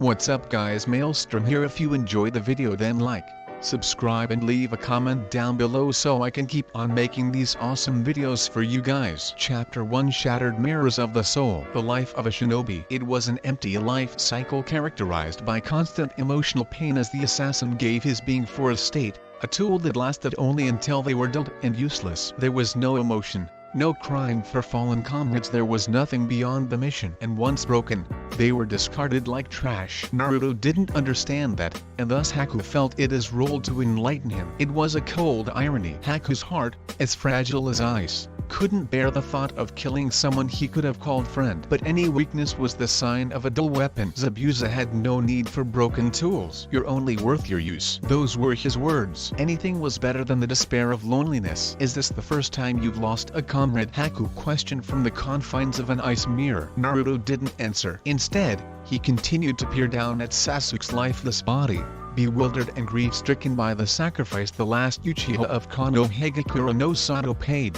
What's up guys, Maelstrom here. If you enjoyed the video then like, subscribe and leave a comment down below so I can keep on making these awesome videos for you guys. Chapter 1 Shattered Mirrors of the Soul. The life of a shinobi. It was an empty life cycle characterized by constant emotional pain as the assassin gave his being for a state, a tool that lasted only until they were dulled and useless. There was no emotion, no crime for fallen comrades. There was nothing beyond the mission, and once broken, they were discarded like trash. Naruto didn't understand that, and thus Haku felt it his role to enlighten him. It was a cold irony. Haku's heart, as fragile as ice, couldn't bear the thought of killing someone he could have called friend. But any weakness was the sign of a dull weapon. Zabuza had no need for broken tools. You're only worth your use. Those were his words. Anything was better than the despair of loneliness. Is this the first time you've lost a comrade? Haku questioned from the confines of an ice mirror. Naruto didn't answer. Instead, he continued to peer down at Sasuke's lifeless body, bewildered and grief-stricken by the sacrifice the last Uchiha of Konohagakure no Sato paid.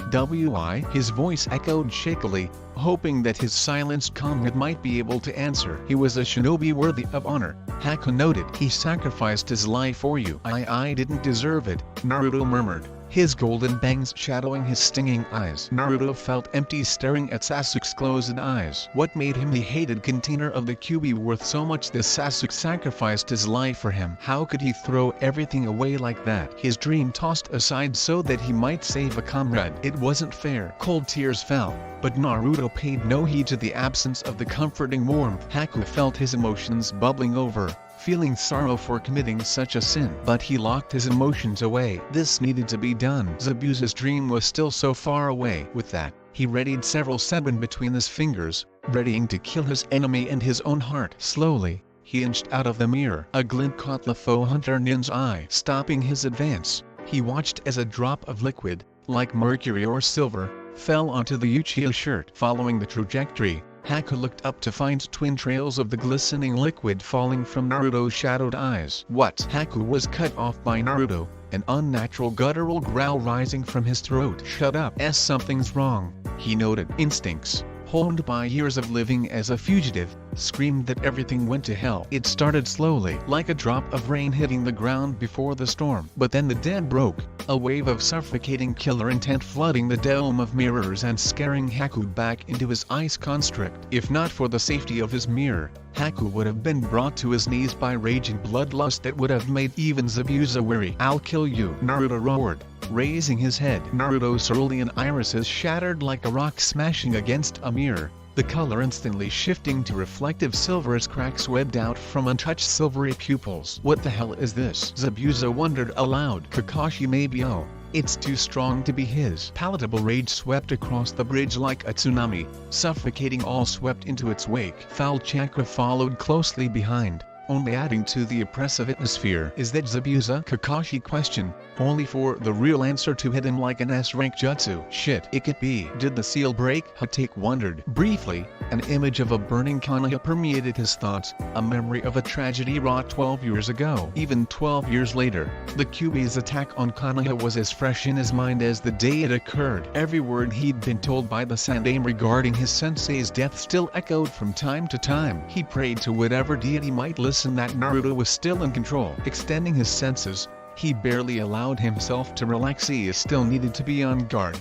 His voice echoed shakily, hoping that his silenced comrade might be able to answer. He was a shinobi worthy of honor, Haku noted. He sacrificed his life for you. I didn't deserve it, Naruto murmured, his golden bangs shadowing his stinging eyes. Naruto felt empty, staring at Sasuke's closed eyes. What made him the hated container of the Kyuubi worth so much that Sasuke sacrificed his life for him? How could he throw everything away like that? His dream tossed aside so that he might save a comrade. It wasn't fair. Cold tears fell, but Naruto paid no heed to the absence of the comforting warmth. Haku felt his emotions bubbling over, feeling sorrow for committing such a sin. But he locked his emotions away. This needed to be done. Zabuza's dream was still so far away. With that, he readied several seven between his fingers, readying to kill his enemy and his own heart. Slowly, he inched out of the mirror. A glint caught the foe hunter Nin's eye. Stopping his advance, he watched as a drop of liquid, like mercury or silver, fell onto the Uchiha shirt. Following the trajectory, Haku looked up to find twin trails of the glistening liquid falling from Naruto's shadowed eyes. What? Haku was cut off by Naruto, an unnatural guttural growl rising from his throat. Shut up. Something's wrong, he noted. Instincts, honed by years of living as a fugitive, screamed that everything went to hell. It started slowly, like a drop of rain hitting the ground before the storm. But then the dam broke, a wave of suffocating killer intent flooding the dome of mirrors and scaring Haku back into his ice construct. If not for the safety of his mirror, Haku would have been brought to his knees by raging bloodlust that would have made even Zabuza weary. I'll kill you, Naruto roared, raising his head. Naruto's cerulean irises shattered like a rock smashing against a mirror, the color instantly shifting to reflective silver as cracks webbed out from untouched silvery pupils. What the hell is this? Zabuza wondered aloud. Kakashi maybe. Oh, it's too strong to be his. Palatable rage swept across the bridge like a tsunami, suffocating all swept into its wake. Foul chakra followed closely behind, only adding to the oppressive atmosphere. Is that Zabuza? Kakashi questioned, only for the real answer to hit him like an S-rank jutsu. Shit, it could be. Did the seal break? Hatake wondered. Briefly, an image of a burning Konoha permeated his thoughts, a memory of a tragedy wrought 12 years ago. Even 12 years later, the Kyuubi's attack on Konoha was as fresh in his mind as the day it occurred. Every word he'd been told by the Sandaime regarding his sensei's death still echoed from time to time. He prayed to whatever deity might listen that Naruto was still in control. Extending his senses, he barely allowed himself to relax. He still needed to be on guard.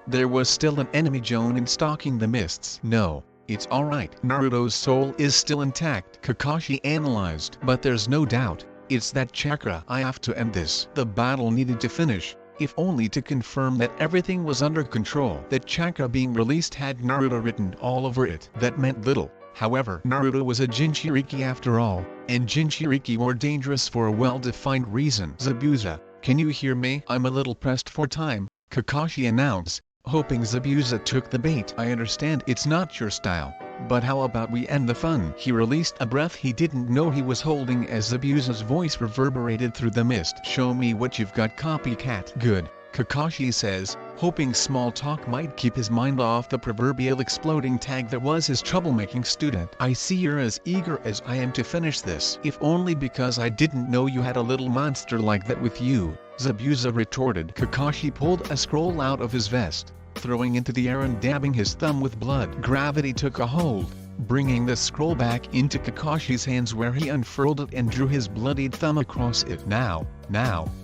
There was still an enemy Jonin stalking the mists. No, it's alright. Naruto's soul is still intact, Kakashi analyzed. But there's no doubt, it's that chakra. I have to end this. The battle needed to finish, if only to confirm that everything was under control. That chakra being released had Naruto written all over it. That meant little. However, Naruto was a Jinchuriki after all, and Jinchuriki were dangerous for a well-defined reason. Zabuza, can you hear me? I'm a little pressed for time, Kakashi announced, hoping Zabuza took the bait. I understand it's not your style, but how about we end the fun? He released a breath he didn't know he was holding as Zabuza's voice reverberated through the mist. Show me what you've got, copycat. Good, Kakashi says, hoping small talk might keep his mind off the proverbial exploding tag that was his troublemaking student. I see you're as eager as I am to finish this. If only because I didn't know you had a little monster like that with you, Zabuza retorted. Kakashi pulled a scroll out of his vest, throwing into the air and dabbing his thumb with blood. Gravity took a hold, bringing the scroll back into Kakashi's hands where he unfurled it and drew his bloodied thumb across it. Now,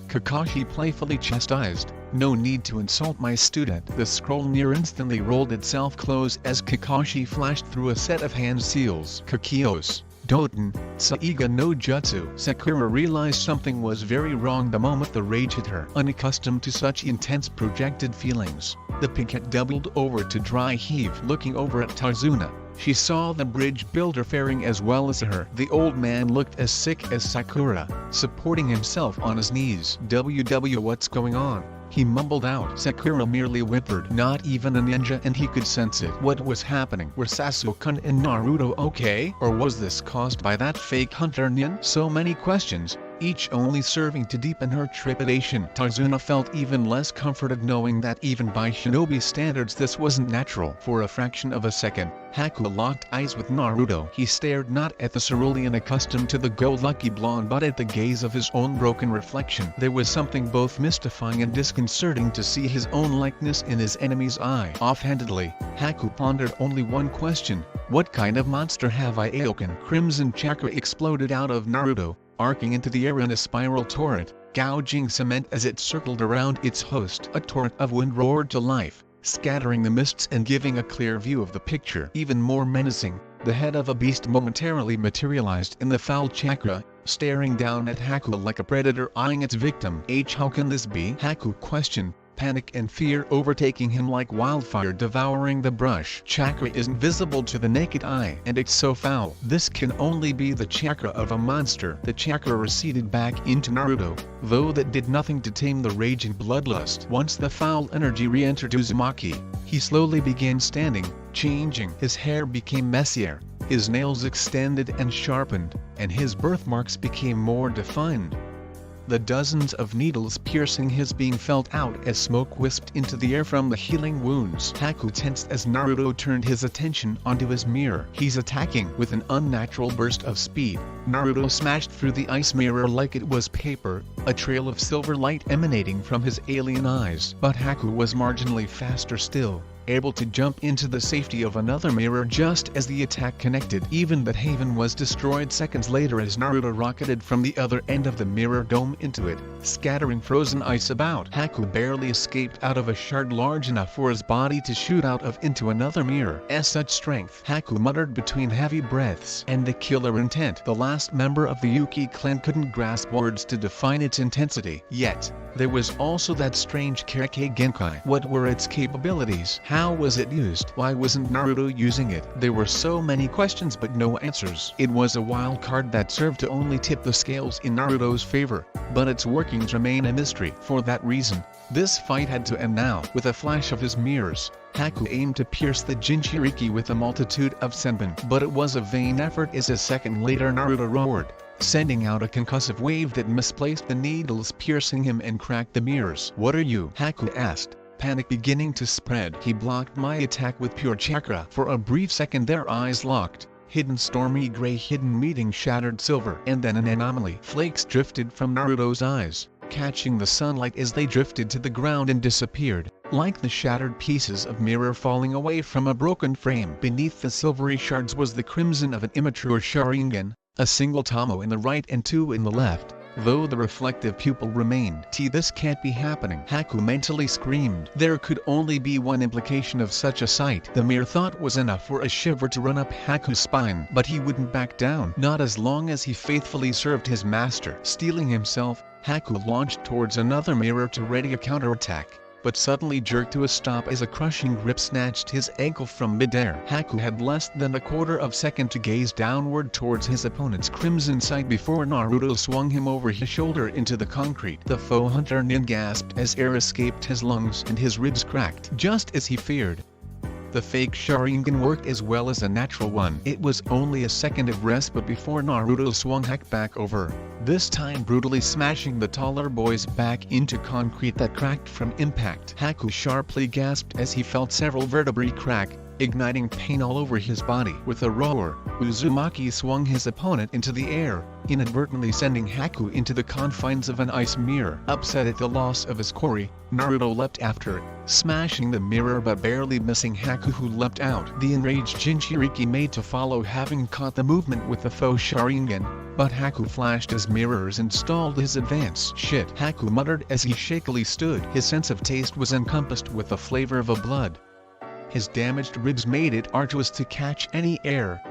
Kakashi playfully chastised, "No need to insult my student." The scroll near instantly rolled itself close as Kakashi flashed through a set of hand seals. Kakios, Doten, Saiga no Jutsu. Sakura realized something was very wrong the moment the rage hit her. Unaccustomed to such intense projected feelings, the pigcat doubled over to dry heave. Looking over at Tarzuna, she saw the bridge builder faring as well as her. The old man looked as sick as Sakura, supporting himself on his knees. What's going on?" he mumbled out. Sakura merely whimpered. Not even a ninja, and he could sense it. What was happening? Were Sasuke and Naruto okay? Or was this caused by that fake hunter Nin? So many questions, each only serving to deepen her trepidation. Tarzuna felt even less comforted knowing that even by shinobi standards this wasn't natural. For a fraction of a second, Haku locked eyes with Naruto. He stared not at the cerulean accustomed to the go-lucky blonde but at the gaze of his own broken reflection. There was something both mystifying and disconcerting to see his own likeness in his enemy's eye. Offhandedly, Haku pondered only one question: what kind of monster have I awoken? Crimson chakra exploded out of Naruto, arcing into the air in a spiral torrent, gouging cement as it circled around its host. A torrent of wind roared to life, scattering the mists and giving a clear view of the picture. Even more menacing, the head of a beast momentarily materialized in the foul chakra, staring down at Haku like a predator eyeing its victim. How can this be? Haku questioned, panic and fear overtaking him like wildfire devouring the brush. Chakra isn't visible to the naked eye, and it's so foul. This can only be the chakra of a monster. The chakra receded back into Naruto, though that did nothing to tame the rage and bloodlust. Once the foul energy re-entered Uzumaki, he slowly began standing, changing. His hair became messier, his nails extended and sharpened, and his birthmarks became more defined. The dozens of needles piercing his being felt out as smoke wisped into the air from the healing wounds. Haku tensed as Naruto turned his attention onto his mirror. He's attacking. With an unnatural burst of speed, Naruto smashed through the ice mirror like it was paper, a trail of silver light emanating from his alien eyes. But Haku was marginally faster still, able to jump into the safety of another mirror just as the attack connected. Even that haven was destroyed seconds later as Naruto rocketed from the other end of the mirror dome into it, scattering frozen ice about. Haku barely escaped out of a shard large enough for his body to shoot out of into another mirror. As such strength, Haku muttered between heavy breaths. And the killer intent. The last member of the Yuki clan couldn't grasp words to define its intensity. Yet, there was also that strange Kekkei Genkai. What were its capabilities? How was it used? Why wasn't Naruto using it? There were so many questions but no answers. It was a wild card that served to only tip the scales in Naruto's favor, but its workings remain a mystery. For that reason, this fight had to end now. With a flash of his mirrors, Haku aimed to pierce the Jinchuriki with a multitude of senbon, but it was a vain effort as a second later Naruto roared, sending out a concussive wave that misplaced the needles piercing him and cracked the mirrors. "What are you?" Haku asked, panic beginning to spread. "He blocked my attack with pure chakra." For a brief second their eyes locked, hidden stormy gray hidden meeting shattered silver, and then an anomaly. Flakes drifted from Naruto's eyes, catching the sunlight as they drifted to the ground and disappeared, like the shattered pieces of mirror falling away from a broken frame. Beneath the silvery shards was the crimson of an immature Sharingan, a single Tomo in the right and two in the left, though the reflective pupil remained. This can't be happening," Haku mentally screamed. There could only be one implication of such a sight. The mere thought was enough for a shiver to run up Haku's spine. But he wouldn't back down. Not as long as he faithfully served his master. Steeling himself, Haku launched towards another mirror to ready a counterattack, but suddenly jerked to a stop as a crushing grip snatched his ankle from midair. Haku had less than a quarter of a second to gaze downward towards his opponent's crimson sight before Naruto swung him over his shoulder into the concrete. The faux hunter Nin gasped as air escaped his lungs and his ribs cracked. Just as he feared, the fake Sharingan worked as well as a natural one. It was only a second of respite before Naruto swung Haku back over, this time brutally smashing the taller boy's back into concrete that cracked from impact. Haku sharply gasped as he felt several vertebrae crack, igniting pain all over his body. With a roar, Uzumaki swung his opponent into the air, inadvertently sending Haku into the confines of an ice mirror. Upset at the loss of his quarry, Naruto leapt after it, smashing the mirror but barely missing Haku, who leapt out. The enraged Jinchuriki made to follow, having caught the movement with the faux Sharingan, but Haku flashed as mirrors and stalled his advance. Shit, Haku muttered as he shakily stood. His sense of taste was encompassed with the flavor of a blood. His damaged ribs made it arduous to catch any air.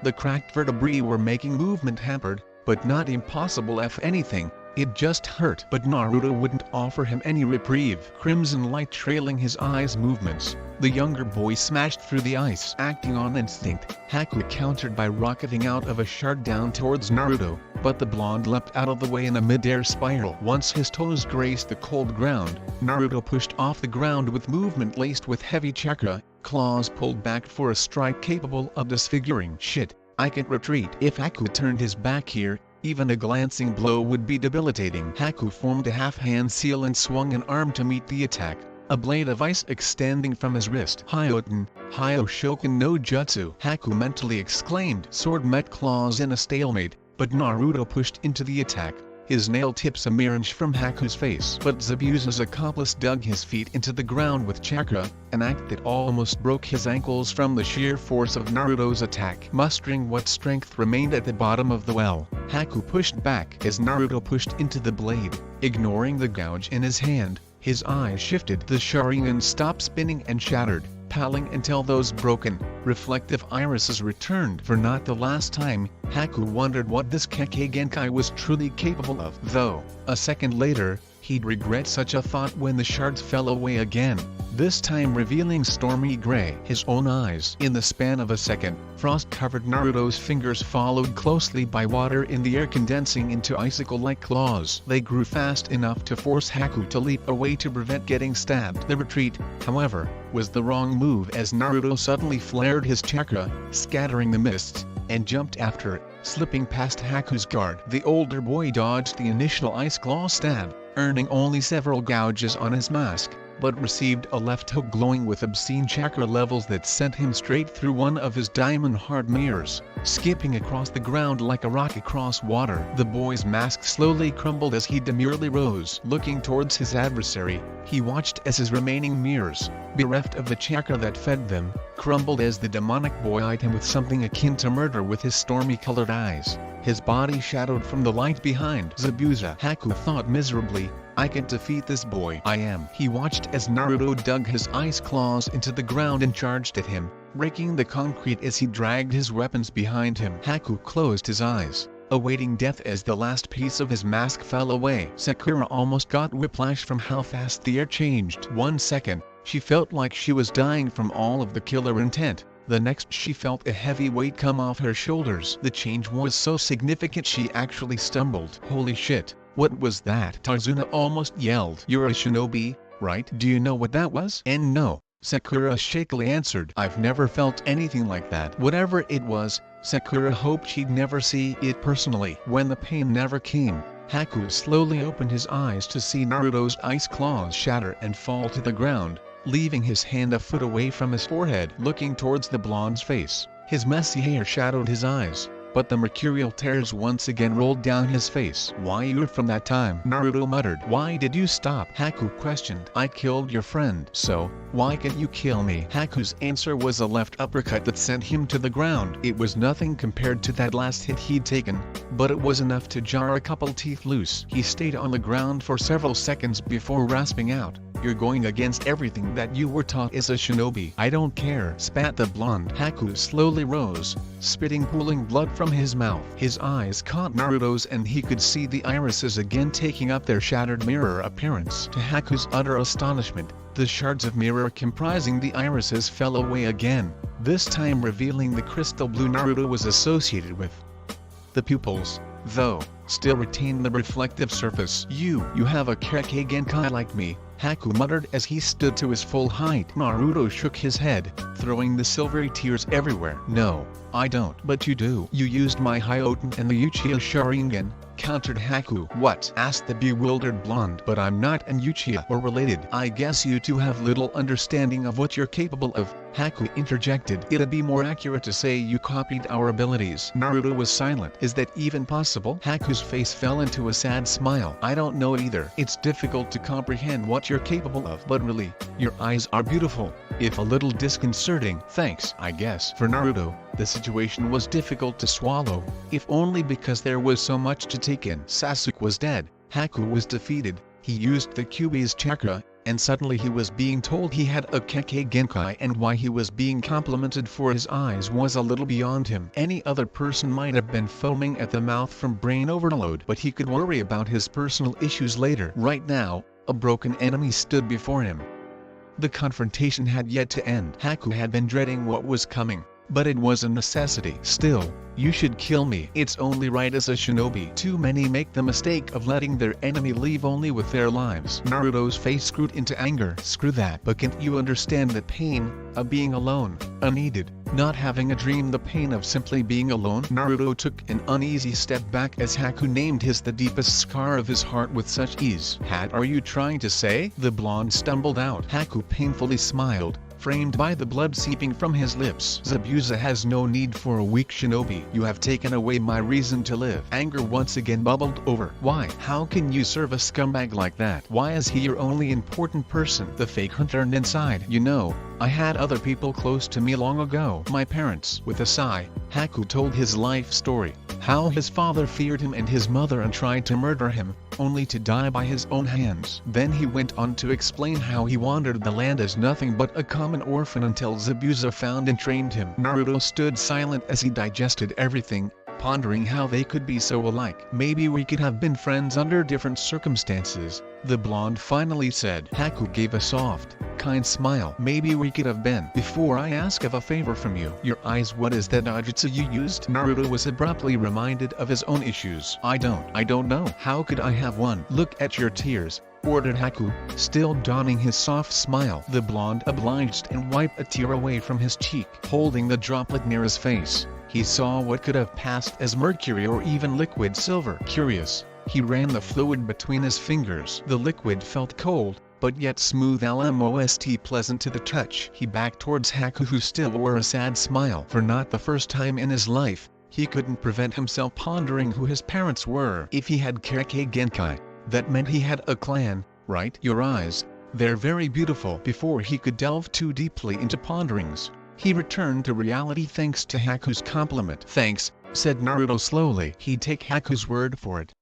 The cracked vertebrae were making movement hampered, but not impossible. If anything, it just hurt. But Naruto wouldn't offer him any reprieve. Crimson light trailing his eyes' movements, the younger boy smashed through the ice. Acting on instinct, Haku countered by rocketing out of a shard down towards Naruto, but the blonde leapt out of the way in a mid-air spiral. Once his toes graced the cold ground, Naruto pushed off the ground with movement laced with heavy chakra, claws pulled back for a strike capable of disfiguring. Shit, I can't retreat. If Haku turned his back here, even a glancing blow would be debilitating. Haku formed a half-hand seal and swung an arm to meet the attack, a blade of ice extending from his wrist. Hyoten, Hyoshoken no Jutsu, Haku mentally exclaimed. Sword met claws in a stalemate, but Naruto pushed into the attack, his nail tips a mere inch from Haku's face. But Zabuza's accomplice dug his feet into the ground with chakra, an act that almost broke his ankles from the sheer force of Naruto's attack. Mustering what strength remained at the bottom of the well, Haku pushed back as Naruto pushed into the blade. Ignoring the gouge in his hand, his eyes shifted. The Sharingan stopped spinning and shattered, paling until those broken, reflective irises returned. For not the last time, Haku wondered what this Kekkei Genkai was truly capable of. Though, a second later, he'd regret such a thought when the shards fell away again, this time revealing stormy gray. His own eyes. In the span of a second, frost-covered Naruto's fingers followed closely by water in the air, condensing into icicle-like claws. They grew fast enough to force Haku to leap away to prevent getting stabbed. The retreat, however, was the wrong move, as Naruto suddenly flared his chakra, scattering the mists, and jumped after it, slipping past Haku's guard. The older boy dodged the initial ice claw stab, earning only several gouges on his mask, but received a left hook glowing with obscene chakra levels that sent him straight through one of his diamond-hard mirrors, skipping across the ground like a rock across water. The boy's mask slowly crumbled as he demurely rose. Looking towards his adversary, he watched as his remaining mirrors, bereft of the chakra that fed them, crumbled as the demonic boy eyed him with something akin to murder with his stormy-colored eyes, his body shadowed from the light behind. Zabuza, Haku thought miserably, I can defeat this boy. I am. He watched as Naruto dug his ice claws into the ground and charged at him, raking the concrete as he dragged his weapons behind him. Haku closed his eyes, awaiting death as the last piece of his mask fell away. Sakura almost got whiplash from how fast the air changed. 1 second, she felt like she was dying from all of the killer intent. The next she felt a heavy weight come off her shoulders. The change was so significant she actually stumbled. Holy shit, what was that? Tarzuna almost yelled. You're a shinobi, right? Do you know what that was? And no, Sakura shakily answered. I've never felt anything like that. Whatever it was, Sakura hoped she'd never see it personally. When the pain never came, Haku slowly opened his eyes to see Naruto's ice claws shatter and fall to the ground, leaving his hand a foot away from his forehead. Looking towards the blonde's face, his messy hair shadowed his eyes, but the mercurial tears once again rolled down his face. Why you from that time? Naruto muttered. Why did you stop? Haku questioned. I killed your friend. So, why can't you kill me? Haku's answer was a left uppercut that sent him to the ground. It was nothing compared to that last hit he'd taken, but it was enough to jar a couple teeth loose. He stayed on the ground for several seconds before rasping out. You're going against everything that you were taught as a shinobi. I don't care, spat the blonde. Haku slowly rose, spitting pooling blood from his mouth. His eyes caught Naruto's and he could see the irises again taking up their shattered mirror appearance. To Haku's utter astonishment, the shards of mirror comprising the irises fell away again, this time revealing the crystal blue Naruto was associated with. The pupils, though, still retained the reflective surface. You have a Kekkei Genkai like me, Haku muttered as he stood to his full height. Naruto shook his head, throwing the silvery tears everywhere. No, I don't. But you do. You used my Hyoten and the Uchiha Sharingan, countered Haku. "What?" asked the bewildered blonde. "But I'm not an Uchiha or related. I guess you two have little understanding of what you're capable of," Haku interjected. "It'd be more accurate to say you copied our abilities." Naruto was silent. "Is that even possible?" Haku's face fell into a sad smile. "I don't know either. It's difficult to comprehend what you're capable of. But really, your eyes are beautiful, if a little disconcerting." "Thanks." I guess for Naruto, the situation was difficult to swallow, if only because there was so much to take in. Sasuke was dead, Haku was defeated, he used the Kyuubi's chakra, and suddenly he was being told he had a Kekkei Genkai, and why he was being complimented for his eyes was a little beyond him. Any other person might have been foaming at the mouth from brain overload, but he could worry about his personal issues later. Right now, a broken enemy stood before him. The confrontation had yet to end. Haku had been dreading what was coming, but it was a necessity. "Still, you should kill me. It's only right as a shinobi. Too many make the mistake of letting their enemy leave only with their lives." Naruto's face screwed into anger. "Screw that. But can't you understand the pain of being alone, unneeded, not having a dream, the pain of simply being alone?" Naruto took an uneasy step back as Haku named his the deepest scar of his heart with such ease. "Are you trying to say?" the blonde stumbled out. Haku painfully smiled, framed by the blood seeping from his lips. "Zabuza has no need for a weak shinobi. You have taken away my reason to live." Anger once again bubbled over. "Why? How can you serve a scumbag like that? Why is he your only important person?" The fake hunter inside. "You know, I had other people close to me long ago. My parents." With a sigh, Haku told his life story. How his father feared him and his mother and tried to murder him, only to die by his own hands. Then he went on to explain how he wandered the land as nothing but a common orphan until Zabuza found and trained him. Naruto stood silent as he digested everything, pondering how they could be so alike. "Maybe we could have been friends under different circumstances," the blonde finally said. Haku gave a soft, kind smile. "Maybe we could have been. Before I ask of a favor from you, your eyes, what is that Ajutsu you used?" Naruto was abruptly reminded of his own issues. I don't know. How could I have one?" "Look at your tears," ordered Haku, still donning his soft smile. The blonde obliged and wiped a tear away from his cheek. Holding the droplet near his face, he saw what could have passed as mercury or even liquid silver. Curious, he ran the fluid between his fingers. The liquid felt cold, but yet smooth, almost pleasant to the touch. He backed towards Haku, who still wore a sad smile. For not the first time in his life, he couldn't prevent himself pondering who his parents were. If he had Kekkei Genkai, that meant he had a clan, right? "Your eyes, they're very beautiful." Before he could delve too deeply into ponderings, he returned to reality thanks to Haku's compliment. "Thanks," said Naruto slowly. He'd take Haku's word for it.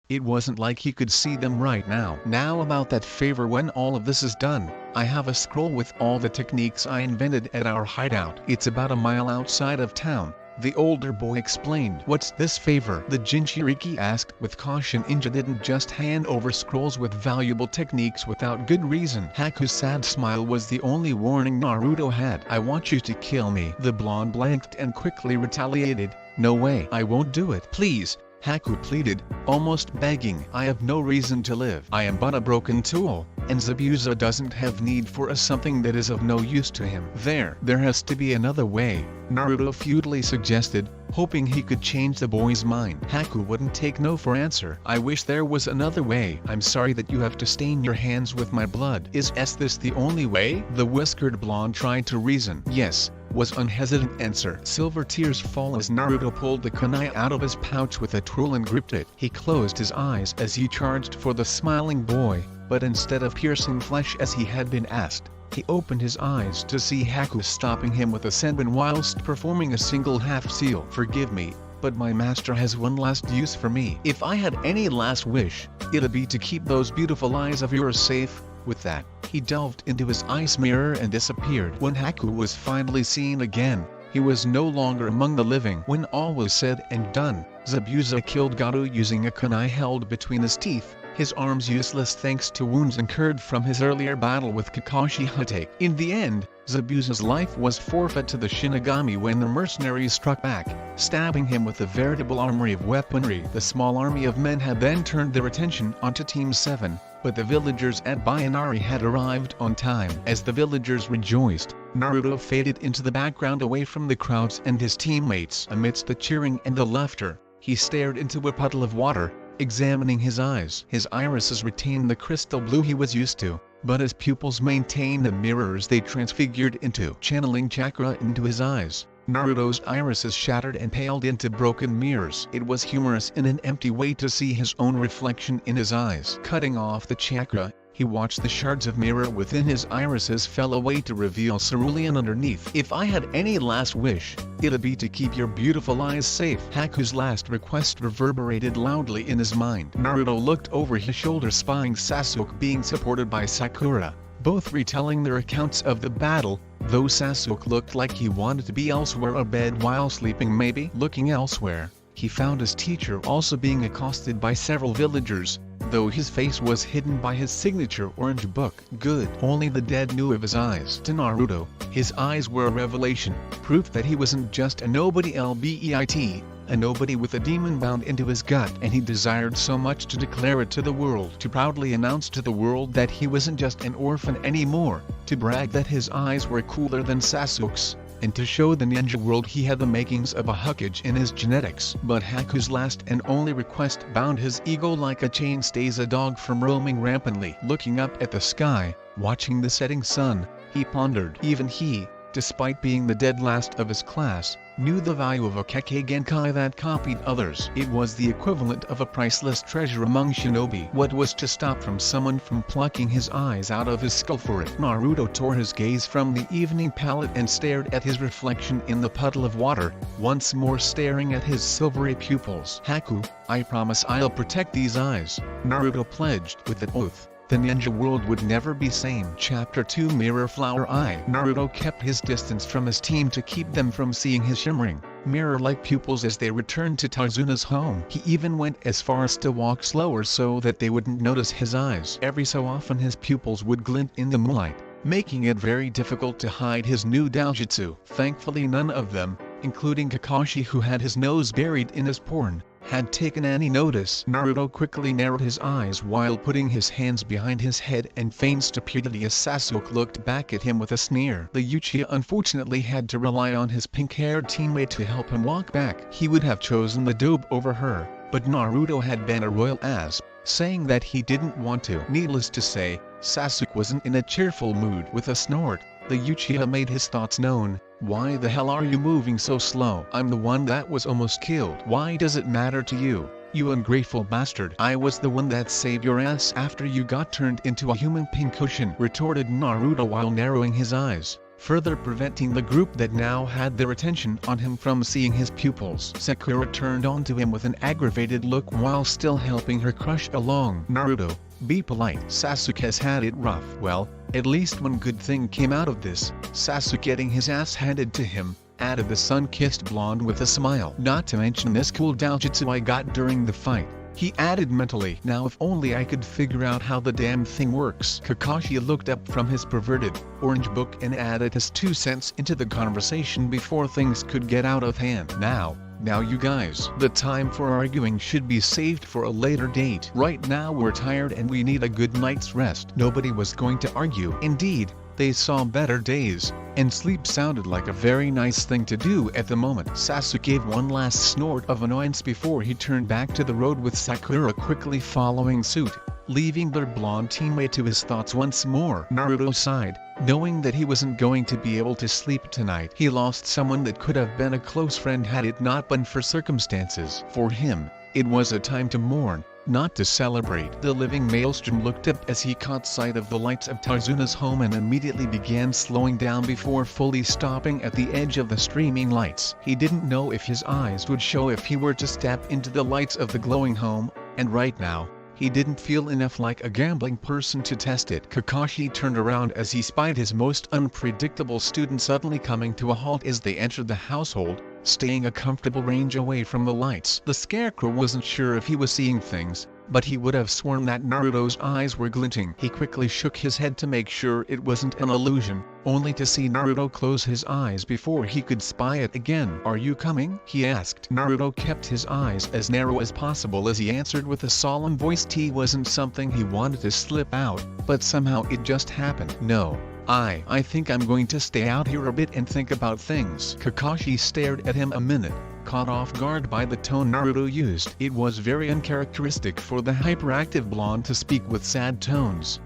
It wasn't like he could see them right now. "Now about that favor, when all of this is done, I have a scroll with all the techniques I invented at our hideout. It's about a mile outside of town," the older boy explained. "What's this favor?" the Jinchuriki asked with caution. "Ninja didn't just hand over scrolls with valuable techniques without good reason." Haku's sad smile was the only warning Naruto had. "I want you to kill me." The blonde blanked and quickly retaliated. "No way. I won't do it." "Please," Haku pleaded, almost begging. "I have no reason to live. I am but a broken tool, and Zabuza doesn't have need for something that is of no use to him." There has to be another way," Naruto futilely suggested, hoping he could change the boy's mind. Haku wouldn't take no for answer. "I wish there was another way. I'm sorry that you have to stain your hands with my blood." Is this the only way?" the whiskered blonde tried to reason. "Yes," was unhesitant answer. Silver tears fall as Naruto pulled the kunai out of his pouch with a tool and gripped it. He closed his eyes as he charged for the smiling boy, but instead of piercing flesh as he had been asked, he opened his eyes to see Haku stopping him with a senbon whilst performing a single half-seal. "Forgive me, but my master has one last use for me. If I had any last wish, it'd be to keep those beautiful eyes of yours safe." With that, he delved into his ice mirror and disappeared. When Haku was finally seen again, he was no longer among the living. When all was said and done, Zabuza killed Gato using a kunai held between his teeth, his arms useless thanks to wounds incurred from his earlier battle with Kakashi Hatake. In the end, Zabuza's life was forfeit to the Shinigami when the mercenaries struck back, stabbing him with a veritable armory of weaponry. The small army of men had then turned their attention onto Team 7, but the villagers at Bayonari had arrived on time. As the villagers rejoiced, Naruto faded into the background away from the crowds and his teammates. Amidst the cheering and the laughter, He stared into a puddle of water, examining his eyes. His irises retained the crystal blue he was used to, but his pupils maintained the mirrors they transfigured into, channeling chakra into his eyes. Naruto's irises shattered and paled into broken mirrors. It was humorous in an empty way to see his own reflection in his eyes. Cutting off the chakra, he watched the shards of mirror within his irises fell away to reveal cerulean underneath. If I had any last wish, it'd be to keep your beautiful eyes safe. Haku's last request reverberated loudly in his mind. Naruto looked over his shoulder, spying Sasuke being supported by Sakura, both retelling their accounts of the battle, though Sasuke looked like he wanted to be elsewhere abed while sleeping. Maybe looking elsewhere, he found his teacher also being accosted by several villagers, though his face was hidden by his signature orange book. Good. Only the dead knew of his eyes. To Naruto, his eyes were a revelation, proof that he wasn't just a nobody lbeit, a nobody with a demon bound into his gut, and he desired so much to declare it to the world, to proudly announce to the world that he wasn't just an orphan anymore, to brag that his eyes were cooler than Sasuke's, and to show the ninja world he had the makings of a Hokage in his genetics. But Haku's last and only request bound his ego like a chain stays a dog from roaming rampantly. Looking up at the sky, watching the setting sun, he pondered. Even he, despite being the dead last of his class, knew the value of a Kekkei Genkai that copied others. It was the equivalent of a priceless treasure among shinobi. What was to stop someone from plucking his eyes out of his skull for it? Naruto tore his gaze from the evening palette and stared at his reflection in the puddle of water, once more staring at his silvery pupils. Haku, I promise I'll protect these eyes, Naruto pledged with an oath. The ninja world would never be same. Chapter 2 Mirror Flower Eye. Naruto kept his distance from his team to keep them from seeing his shimmering, mirror-like pupils as they returned to Tarzuna's home. He even went as far as to walk slower so that they wouldn't notice his eyes. Every so often his pupils would glint in the moonlight, making it very difficult to hide his new doujutsu. Thankfully none of them, including Kakashi who had his nose buried in his porn, had taken any notice. Naruto quickly narrowed his eyes while putting his hands behind his head and feigned stupidity as Sasuke looked back at him with a sneer. The Uchiha unfortunately had to rely on his pink-haired teammate to help him walk back. He would have chosen the dobe over her, but Naruto had been a royal ass, saying that he didn't want to. Needless to say, Sasuke wasn't in a cheerful mood. With a snort, the Uchiha made his thoughts known. Why the hell are you moving so slow? I'm the one that was almost killed. Why does it matter to you, you ungrateful bastard? I was the one that saved your ass after you got turned into a human pincushion, retorted Naruto while narrowing his eyes, further preventing the group that now had their attention on him from seeing his pupils. Sakura turned onto him with an aggravated look while still helping her crush along. Naruto, be polite. Sasuke has had it rough. Well, at least one good thing came out of this. Sasuke getting his ass handed to him, added the sun-kissed blonde with a smile. Not to mention this cool doujutsu I got during the fight, he added mentally. Now if only I could figure out how the damn thing works. Kakashi looked up from his perverted, orange book and added his 2 cents into the conversation before things could get out of hand. Now you guys, the time for arguing should be saved for a later date. Right now we're tired and we need a good night's rest. Nobody was going to argue. Indeed, they saw better days, and sleep sounded like a very nice thing to do at the moment. Sasuke gave one last snort of annoyance before he turned back to the road with Sakura quickly following suit, leaving their blonde teammate to his thoughts once more. Naruto sighed, knowing that he wasn't going to be able to sleep tonight. He lost someone that could have been a close friend had it not been for circumstances. For him, it was a time to mourn, not to celebrate. The living maelstrom looked up as he caught sight of the lights of Tarzuna's home and immediately began slowing down before fully stopping at the edge of the streaming lights. He didn't know if his eyes would show if he were to step into the lights of the glowing home, and right now, he didn't feel enough like a gambling person to test it. Kakashi turned around as he spied his most unpredictable student suddenly coming to a halt as they entered the household, staying a comfortable range away from the lights. The Scarecrow wasn't sure if he was seeing things, but he would have sworn that Naruto's eyes were glinting. He quickly shook his head to make sure it wasn't an illusion, only to see Naruto close his eyes before he could spy it again. Are you coming? He asked. Naruto kept his eyes as narrow as possible as he answered with a solemn voice. T wasn't something he wanted to slip out, but somehow it just happened. No. I think I'm going to stay out here a bit and think about things. Kakashi stared at him a minute, caught off guard by the tone Naruto used. It was very uncharacteristic for the hyperactive blonde to speak with sad tones.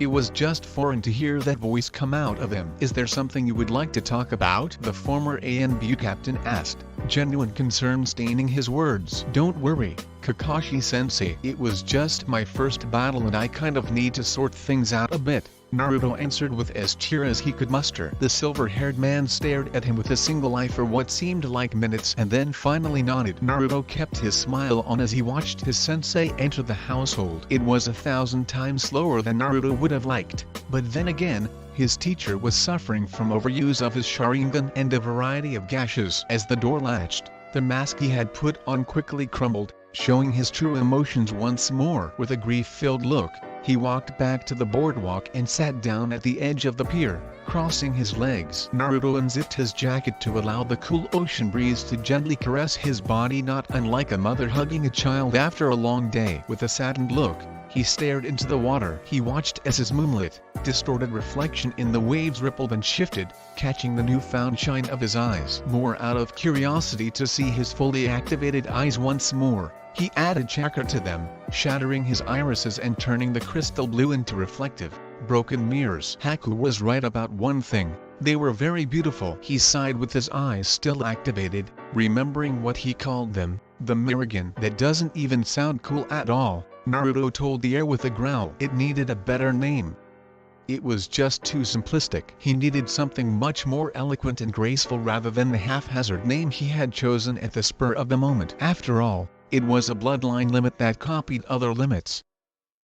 It was just foreign to hear that voice come out of him. "Is there something you would like to talk about?" the former ANBU captain asked, genuine concern staining his words. "Don't worry, Kakashi-sensei. It was just my first battle and I kind of need to sort things out a bit," Naruto answered with as cheer as he could muster. The silver-haired man stared at him with a single eye for what seemed like minutes and then finally nodded. Naruto kept his smile on as he watched his sensei enter the household. It was 1,000 times slower than Naruto would have liked, but then again, his teacher was suffering from overuse of his Sharingan and a variety of gashes. As the door latched, the mask he had put on quickly crumbled, showing his true emotions once more. With a grief-filled look, he walked back to the boardwalk and sat down at the edge of the pier, crossing his legs. Naruto unzipped his jacket to allow the cool ocean breeze to gently caress his body, not unlike a mother hugging a child after a long day. With a saddened look, he stared into the water. He watched as his moonlit, distorted reflection in the waves rippled and shifted, catching the newfound shine of his eyes. More out of curiosity to see his fully activated eyes once more, he added chakra to them, shattering his irises and turning the crystal blue into reflective, broken mirrors. Haku was right about one thing: they were very beautiful. He sighed with his eyes still activated, remembering what he called them, the Rinnegan. That doesn't even sound cool at all, Naruto told the air with a growl. It needed a better name. It was just too simplistic. He needed something much more eloquent and graceful rather than the haphazard name he had chosen at the spur of the moment. After all, it was a bloodline limit that copied other limits.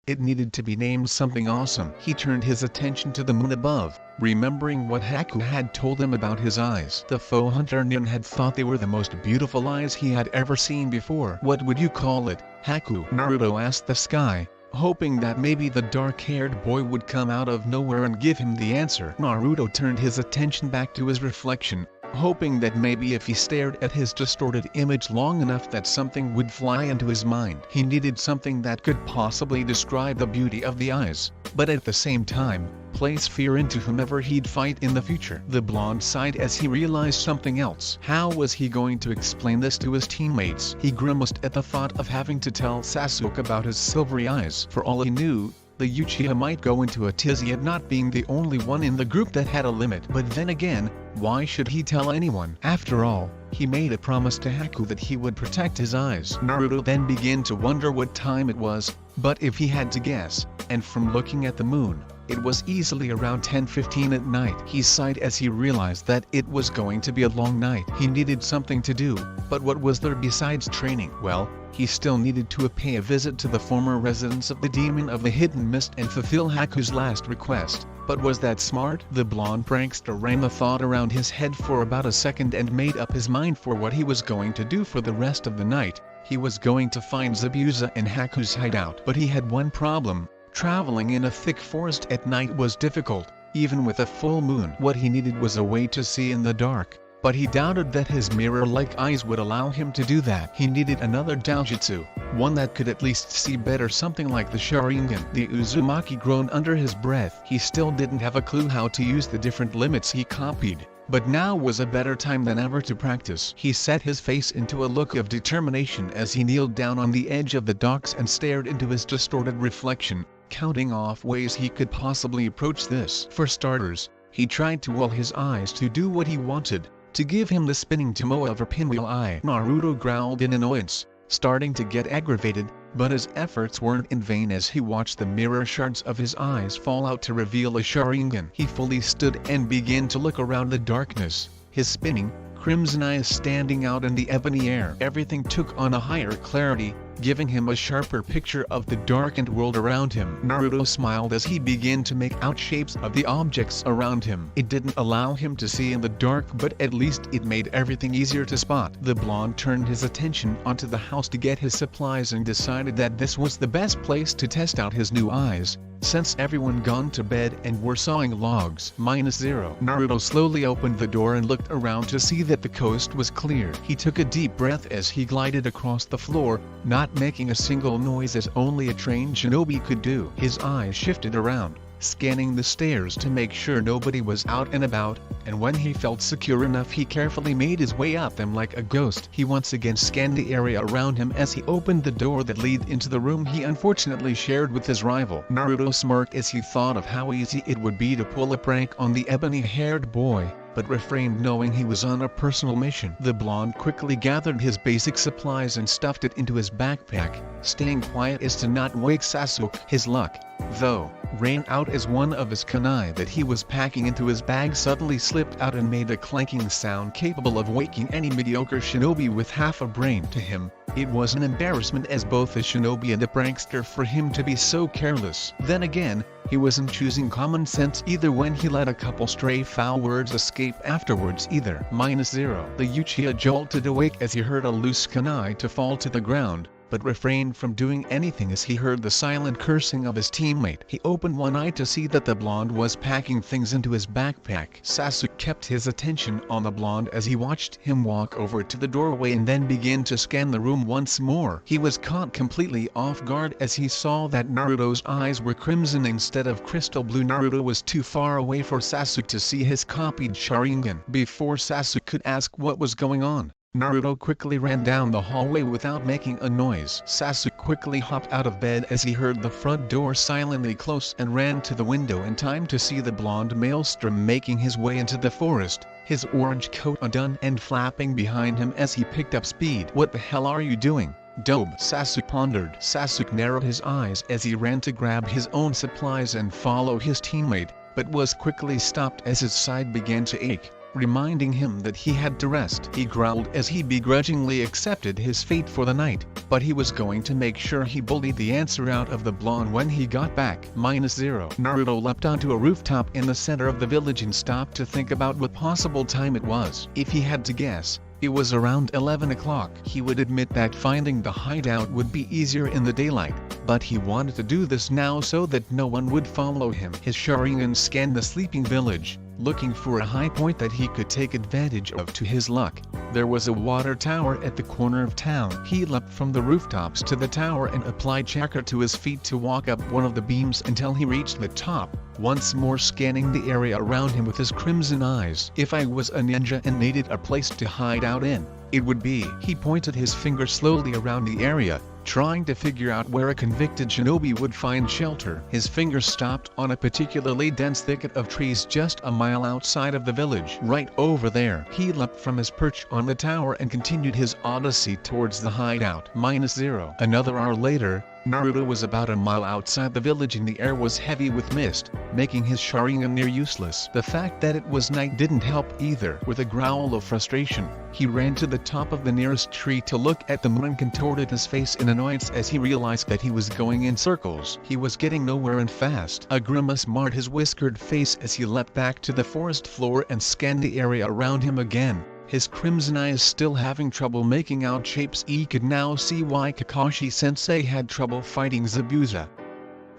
It needed to be named something awesome. He turned his attention to the moon above, remembering what Haku had told him about his eyes. The foe hunter Nin had thought they were the most beautiful eyes he had ever seen before. "What would you call it, Haku?" Naruto asked the sky, hoping that maybe the dark-haired boy would come out of nowhere and give him the answer. Naruto turned his attention back to his reflection, hoping that maybe if he stared at his distorted image long enough that something would fly into his mind. He needed something that could possibly describe the beauty of the eyes, but at the same time, place fear into whomever he'd fight in the future. The blonde sighed as he realized something else. How was he going to explain this to his teammates? He grimaced at the thought of having to tell Sasuke about his silvery eyes. For all he knew, the Uchiha might go into a tizzy at not being the only one in the group that had a limit. But then again, why should he tell anyone? After all, he made a promise to Haku that he would protect his eyes. Naruto then began to wonder what time it was, but if he had to guess, and from looking at the moon, it was easily around 10:15 at night. He sighed as he realized that it was going to be a long night. He needed something to do, but what was there besides training? Well, he still needed to pay a visit to the former residence of the Demon of the Hidden Mist and fulfill Haku's last request. But was that smart? The blonde prankster ran the thought around his head for about a second and made up his mind for what he was going to do for the rest of the night. He was going to find Zabuza and Haku's hideout. But he had one problem. Traveling in a thick forest at night was difficult, even with a full moon. What he needed was a way to see in the dark, but he doubted that his mirror-like eyes would allow him to do that. He needed another doujutsu, one that could at least see better, something like the Sharingan. The Uzumaki groaned under his breath. He still didn't have a clue how to use the different limits he copied, but now was a better time than ever to practice. He set his face into a look of determination as he kneeled down on the edge of the docks and stared into his distorted reflection, counting off ways he could possibly approach this. For starters, he tried to will his eyes to do what he wanted, to give him the spinning Tomoe of a pinwheel eye. Naruto growled in annoyance, starting to get aggravated, but his efforts weren't in vain as he watched the mirror shards of his eyes fall out to reveal a Sharingan. He fully stood and began to look around the darkness, his spinning, crimson eyes standing out in the ebony air. Everything took on a higher clarity, giving him a sharper picture of the darkened world around him. Naruto smiled as he began to make out shapes of the objects around him. It didn't allow him to see in the dark, but at least it made everything easier to spot. The blonde turned his attention onto the house to get his supplies and decided that this was the best place to test out his new eyes, since everyone gone to bed and were sawing logs. -0. Naruto slowly opened the door and looked around to see that the coast was clear. He took a deep breath as he glided across the floor, not making a single noise as only a trained shinobi could do. His eyes shifted around, scanning the stairs to make sure nobody was out and about, and when he felt secure enough he carefully made his way up them like a ghost. He once again scanned the area around him as he opened the door that led into the room he unfortunately shared with his rival. Naruto smirked as he thought of how easy it would be to pull a prank on the ebony-haired boy, but refrained knowing he was on a personal mission. The blonde quickly gathered his basic supplies and stuffed it into his backpack, staying quiet as to not wake Sasuke. His luck, though, ran out as one of his kunai that he was packing into his bag suddenly slipped out and made a clanking sound capable of waking any mediocre shinobi with half a brain. To him, it was an embarrassment as both a shinobi and a prankster for him to be so careless. Then again, he wasn't choosing common sense either when he let a couple stray foul words escape afterwards either. -0. The Uchiha jolted awake as he heard a loose kunai to fall to the ground, but refrained from doing anything as he heard the silent cursing of his teammate. He opened one eye to see that the blonde was packing things into his backpack. Sasuke kept his attention on the blonde as he watched him walk over to the doorway and then begin to scan the room once more. He was caught completely off guard as he saw that Naruto's eyes were crimson instead of crystal blue. Naruto was too far away for Sasuke to see his copied Sharingan. Before Sasuke could ask what was going on, Naruto quickly ran down the hallway without making a noise. Sasuke quickly hopped out of bed as he heard the front door silently close and ran to the window in time to see the blonde maelstrom making his way into the forest, his orange coat undone and flapping behind him as he picked up speed. "What the hell are you doing, Dobe?" Sasuke pondered. Sasuke narrowed his eyes as he ran to grab his own supplies and follow his teammate, but was quickly stopped as his side began to ache, reminding him that he had to rest. He growled as he begrudgingly accepted his fate for the night, but he was going to make sure he bullied the answer out of the blonde when he got back. -0. Naruto leapt onto a rooftop in the center of the village and stopped to think about what possible time it was. If he had to guess, it was around 11 o'clock. He would admit that finding the hideout would be easier in the daylight, but he wanted to do this now so that no one would follow him. His Sharingan scanned the sleeping village, looking for a high point that he could take advantage of. To his luck, there was a water tower at the corner of town. He leapt from the rooftops to the tower and applied chakra to his feet to walk up one of the beams until he reached the top, once more scanning the area around him with his crimson eyes. "If I was a ninja and needed a place to hide out in, it would be." He pointed his finger slowly around the area, trying to figure out where a convicted shinobi would find shelter. His finger stopped on a particularly dense thicket of trees just a mile outside of the village. Right over there. He leapt from his perch on the tower and continued his odyssey towards the hideout. -0. Another hour later, Naruto was about a mile outside the village and the air was heavy with mist, making his Sharingan near useless. The fact that it was night didn't help either. With a growl of frustration, he ran to the top of the nearest tree to look at the moon and contorted his face in annoyance as he realized that he was going in circles. He was getting nowhere and fast. A grimace marred his whiskered face as he leapt back to the forest floor and scanned the area around him again. His crimson eyes still having trouble making out shapes. He could now see why Kakashi-sensei had trouble fighting Zabuza.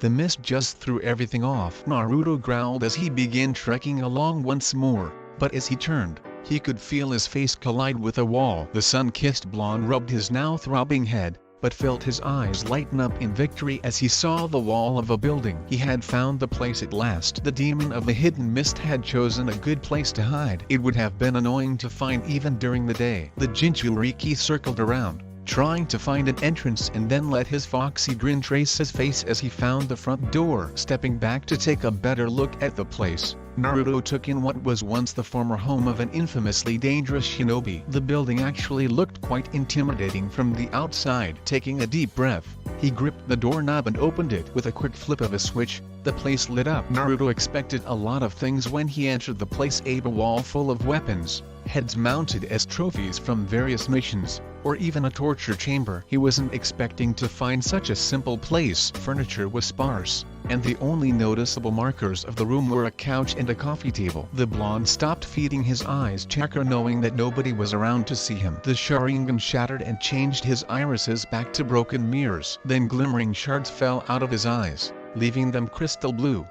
The mist just threw everything off. Naruto growled as he began trekking along once more, but as he turned, he could feel his face collide with a wall. The sun-kissed blonde rubbed his now throbbing head, but felt his eyes lighten up in victory as he saw the wall of a building. He had found the place at last. The demon of the hidden mist had chosen a good place to hide. It would have been annoying to find even during the day. The Jinchuriki circled around, trying to find an entrance, and then let his foxy grin trace his face as he found the front door. Stepping back to take a better look at the place, Naruto took in what was once the former home of an infamously dangerous shinobi. The building actually looked quite intimidating from the outside. Taking a deep breath, he gripped the doorknob and opened it. With a quick flip of a switch, the place lit up. Naruto expected a lot of things when he entered the place: a wall full of weapons, heads mounted as trophies from various missions, or even a torture chamber. He wasn't expecting to find such a simple place. Furniture was sparse, and the only noticeable markers of the room were a couch and a coffee table. The blonde stopped feeding his eyes chakra knowing that nobody was around to see him. The Sharingan shattered and changed his irises back to broken mirrors. Then glimmering shards fell out of his eyes, leaving them crystal blue.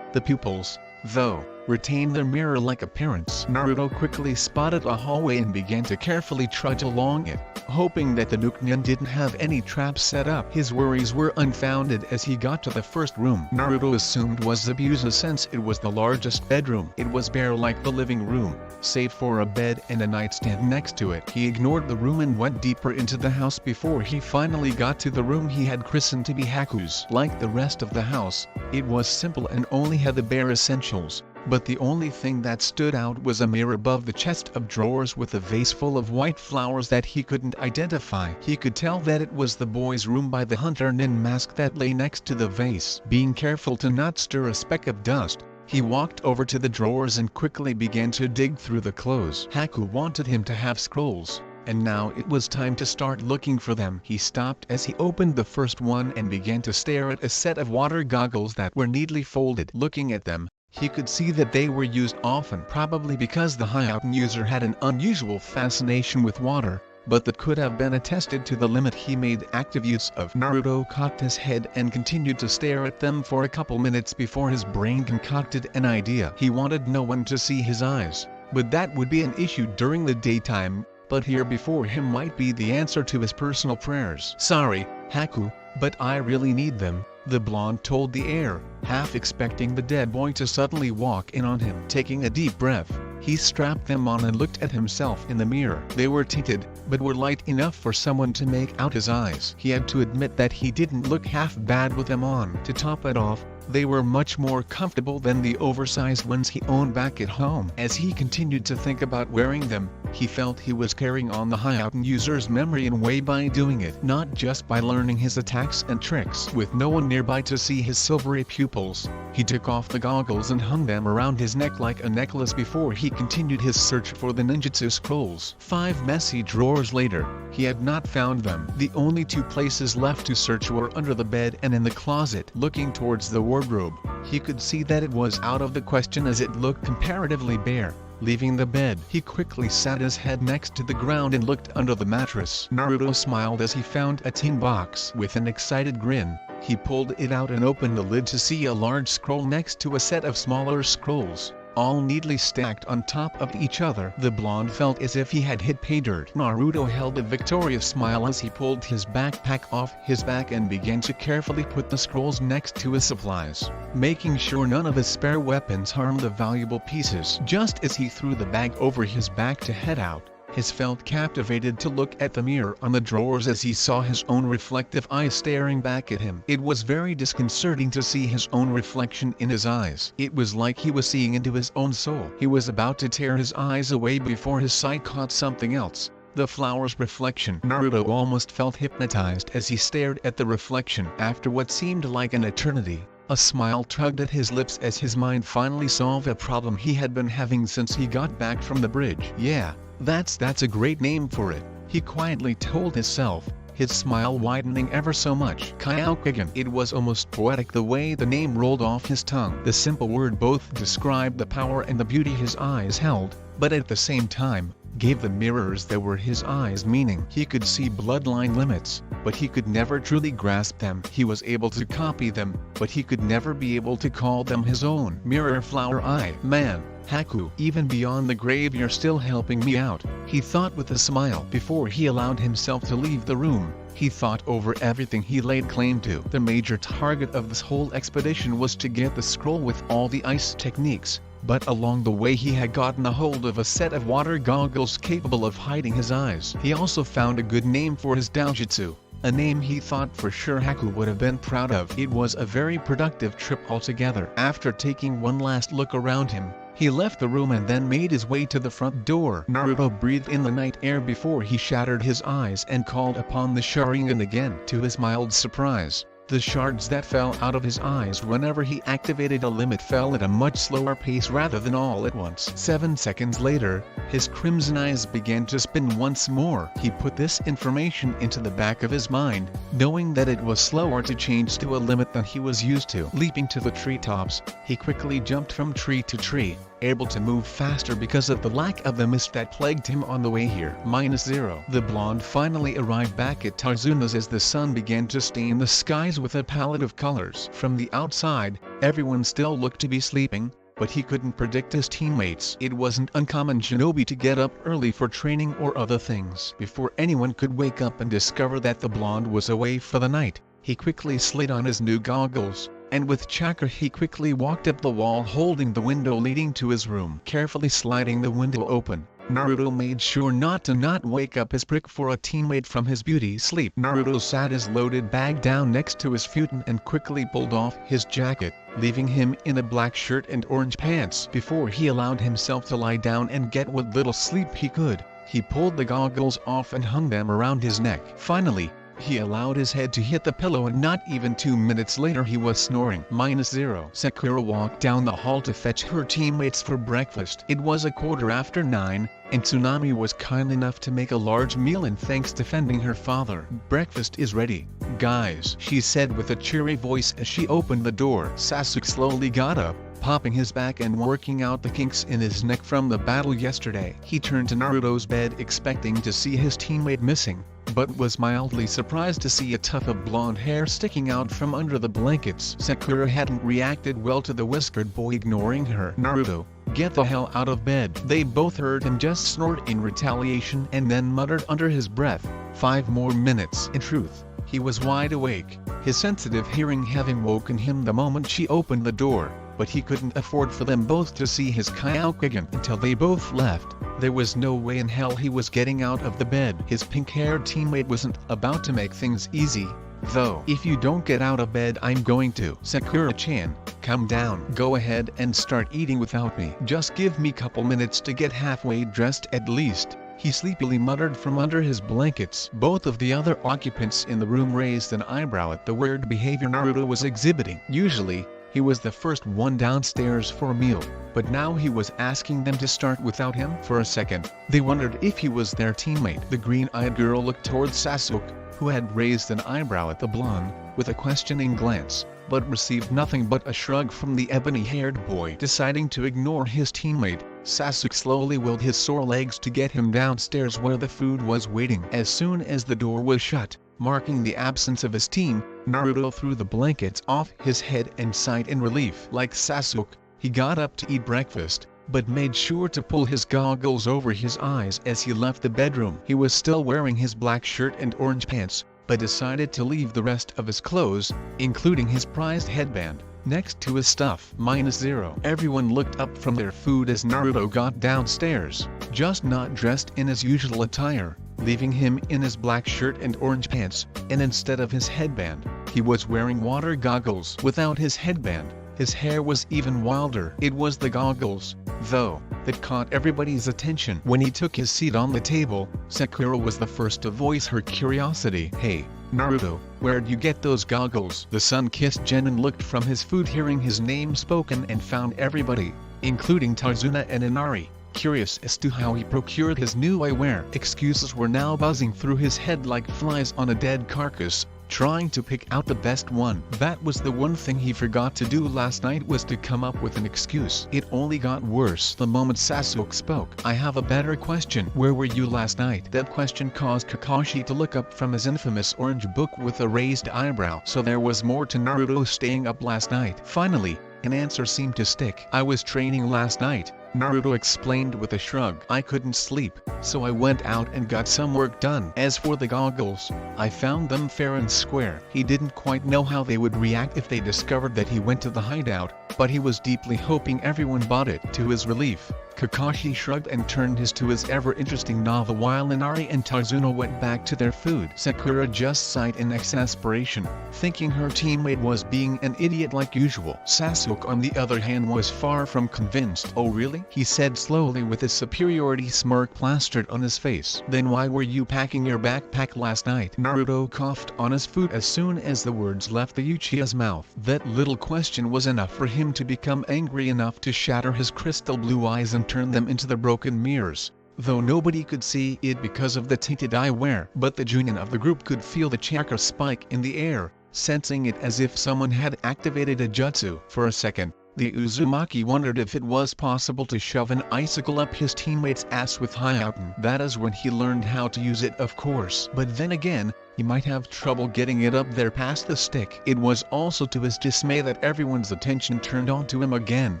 The pupils, though, retain their mirror-like appearance. Naruto quickly spotted a hallway and began to carefully trudge along it, hoping that the Rinnegan didn't have any traps set up. His worries were unfounded as he got to the first room Naruto assumed was Zabuza's, since it was the largest bedroom. It was bare like the living room, save for a bed and a nightstand next to it. He ignored the room and went deeper into the house before he finally got to the room he had christened to be Haku's. Like the rest of the house, it was simple and only had the bare essentials, but the only thing that stood out was a mirror above the chest of drawers with a vase full of white flowers that he couldn't identify. He could tell that it was the boy's room by the hunter nin mask that lay next to the vase. Being careful to not stir a speck of dust, he walked over to the drawers and quickly began to dig through the clothes. Haku wanted him to have scrolls, and now it was time to start looking for them. He stopped as he opened the first one and began to stare at a set of water goggles that were neatly folded. Looking at them, he could see that they were used often, probably because the Hyouten user had an unusual fascination with water, but that could have been attested to the limit he made active use of. Naruto cocked his head and continued to stare at them for a couple minutes before his brain concocted an idea. He wanted no one to see his eyes, but that would be an issue during the daytime, but here before him might be the answer to his personal prayers. "Sorry, Haku, but I really need them," the blonde told the air, half expecting the dead boy to suddenly walk in on him. Taking a deep breath, he strapped them on and looked at himself in the mirror. They were tinted, but were light enough for someone to make out his eyes. He had to admit that he didn't look half bad with them on. To top it off, they were much more comfortable than the oversized ones he owned back at home. As he continued to think about wearing them, he felt he was carrying on the Hyouten user's memory in a way by doing it, not just by learning his attacks and tricks. With no one nearby to see his silvery pupils, he took off the goggles and hung them around his neck like a necklace before he continued his search for the ninjutsu scrolls. 5 messy drawers later, he had not found them. The only 2 places left to search were under the bed and in the closet. Looking towards the wardrobe, he could see that it was out of the question as it looked comparatively bare. Leaving the bed, he quickly sat his head next to the ground and looked under the mattress. Naruto smiled as he found a tin box. With an excited grin, he pulled it out and opened the lid to see a large scroll next to a set of smaller scrolls, all neatly stacked on top of each other. The blonde felt as if he had hit pay dirt. Naruto held a victorious smile as he pulled his backpack off his back and began to carefully put the scrolls next to his supplies, making sure none of his spare weapons harmed the valuable pieces. Just as he threw the bag over his back to head out, he felt captivated to look at the mirror on the drawers as he saw his own reflective eyes staring back at him. It was very disconcerting to see his own reflection in his eyes. It was like he was seeing into his own soul. He was about to tear his eyes away before his sight caught something else, the flower's reflection. Naruto almost felt hypnotized as he stared at the reflection. After what seemed like an eternity, a smile tugged at his lips as his mind finally solved a problem he had been having since he got back from the bridge. "Yeah, that's a great name for it," he quietly told himself, his smile widening ever so much. Kekkei. It was almost poetic the way the name rolled off his tongue. The simple word both described the power and the beauty his eyes held, but at the same time, gave the mirrors that were his eyes meaning. He could see bloodline limits, but he could never truly grasp them. He was able to copy them, but he could never be able to call them his own. Mirror flower eye. "Man, Haku, even beyond the grave you're still helping me out," he thought with a smile. Before he allowed himself to leave the room, he thought over everything he laid claim to. The major target of this whole expedition was to get the scroll with all the ice techniques, but along the way he had gotten a hold of a set of water goggles capable of hiding his eyes. He also found a good name for his doujutsu, a name he thought for sure Haku would have been proud of. It was a very productive trip altogether. After taking one last look around him, he left the room and then made his way to the front door. Naruto breathed in the night air before he shuttered his eyes and called upon the Sharingan again. To his mild surprise, the shards that fell out of his eyes whenever he activated a limit fell at a much slower pace rather than all at once. 7 seconds later, his crimson eyes began to spin once more. He put this information into the back of his mind, knowing that it was slower to change to a limit than he was used to. Leaping to the treetops, he quickly jumped from tree to tree, able to move faster because of the lack of the mist that plagued him on the way here. -0. The blonde finally arrived back at Tarzuna's as the sun began to stain the skies with a palette of colors. From the outside, everyone still looked to be sleeping, but he couldn't predict his teammates. It wasn't uncommon shinobi to get up early for training or other things. Before anyone could wake up and discover that the blonde was away for the night, he quickly slid on his new goggles, and with chakra he quickly walked up the wall holding the window leading to his room. Carefully sliding the window open, Naruto made sure not to wake up his prick for a teammate from his beauty sleep. Naruto sat his loaded bag down next to his futon and quickly pulled off his jacket, leaving him in a black shirt and orange pants. Before he allowed himself to lie down and get what little sleep he could, he pulled the goggles off and hung them around his neck. Finally, he allowed his head to hit the pillow and not even 2 minutes later he was snoring. -0. Sakura walked down the hall to fetch her teammates for breakfast. It was 9:15, and Tsunami was kind enough to make a large meal and thanks to defending her father. "Breakfast is ready, guys," she said with a cheery voice as she opened the door. Sasuke slowly got up, popping his back and working out the kinks in his neck from the battle yesterday. He turned to Naruto's bed expecting to see his teammate missing, but was mildly surprised to see a tuft of blonde hair sticking out from under the blankets. Sakura hadn't reacted well to the whiskered boy ignoring her. "Naruto, get the hell out of bed." They both heard him just snort in retaliation and then muttered under his breath, "5 more minutes." In truth, he was wide awake, his sensitive hearing having woken him the moment she opened the door, but he couldn't afford for them both to see his Kyokugen until they both left. There was no way in hell he was getting out of the bed. His pink-haired teammate wasn't about to make things easy, though. "If you don't get out of bed I'm going to." "Sakura-chan, calm down. Go ahead and start eating without me. Just give me couple minutes to get halfway dressed at least," he sleepily muttered from under his blankets. Both of the other occupants in the room raised an eyebrow at the weird behavior Naruto was exhibiting. Usually, he was the first one downstairs for a meal, but now he was asking them to start without him. For a second, they wondered if he was their teammate. The green-eyed girl looked towards Sasuke, who had raised an eyebrow at the blonde, with a questioning glance, but received nothing but a shrug from the ebony-haired boy. Deciding to ignore his teammate, Sasuke slowly willed his sore legs to get him downstairs where the food was waiting. As soon as the door was shut, marking the absence of his team, Naruto threw the blankets off his head and sighed in relief. Like Sasuke, he got up to eat breakfast, but made sure to pull his goggles over his eyes as he left the bedroom. He was still wearing his black shirt and orange pants, but decided to leave the rest of his clothes, including his prized headband, next to his stuff. -0. Everyone looked up from their food as Naruto got downstairs, just not dressed in his usual attire, leaving him in his black shirt and orange pants, and instead of his headband, he was wearing water goggles. Without his headband, his hair was even wilder. It was the goggles, though, that caught everybody's attention. When he took his seat on the table, Sakura was the first to voice her curiosity. "Hey, Naruto, where'd you get those goggles?" The sun-kissed genin looked from his food hearing his name spoken and found everybody, including Tarzuna and Inari, curious as to how he procured his new eyewear. Excuses were now buzzing through his head like flies on a dead carcass, trying to pick out the best one. That was the one thing he forgot to do last night, was to come up with an excuse. It only got worse the moment Sasuke spoke. "I have a better question. Where were you last night?" That question caused Kakashi to look up from his infamous orange book with a raised eyebrow. So there was more to Naruto staying up last night. Finally, an answer seemed to stick. "I was training last night," Naruto explained with a shrug. "I couldn't sleep, so I went out and got some work done. As for the goggles, I found them fair and square." He didn't quite know how they would react if they discovered that he went to the hideout, but he was deeply hoping everyone bought it. To his relief, Kakashi shrugged and turned to his ever-interesting novel while Inari and Tarzuna went back to their food. Sakura just sighed in exasperation, thinking her teammate was being an idiot like usual. Sasuke on the other hand was far from convinced. "Oh really?" he said slowly with a superiority smirk plastered on his face. "Then why were you packing your backpack last night?" Naruto coughed on his food as soon as the words left the Uchiha's mouth. That little question was enough for him to become angry enough to shatter his crystal blue eyes and turn them into the broken mirrors, though nobody could see it because of the tinted eyewear. But the Junin of the group could feel the chakra spike in the air, sensing it as if someone had activated a jutsu. For a second, the Uzumaki wondered if it was possible to shove an icicle up his teammate's ass with Hyouten. That is when he learned how to use it, of course. But then again, he might have trouble getting it up there past the stick. It was also to his dismay that everyone's attention turned onto him again,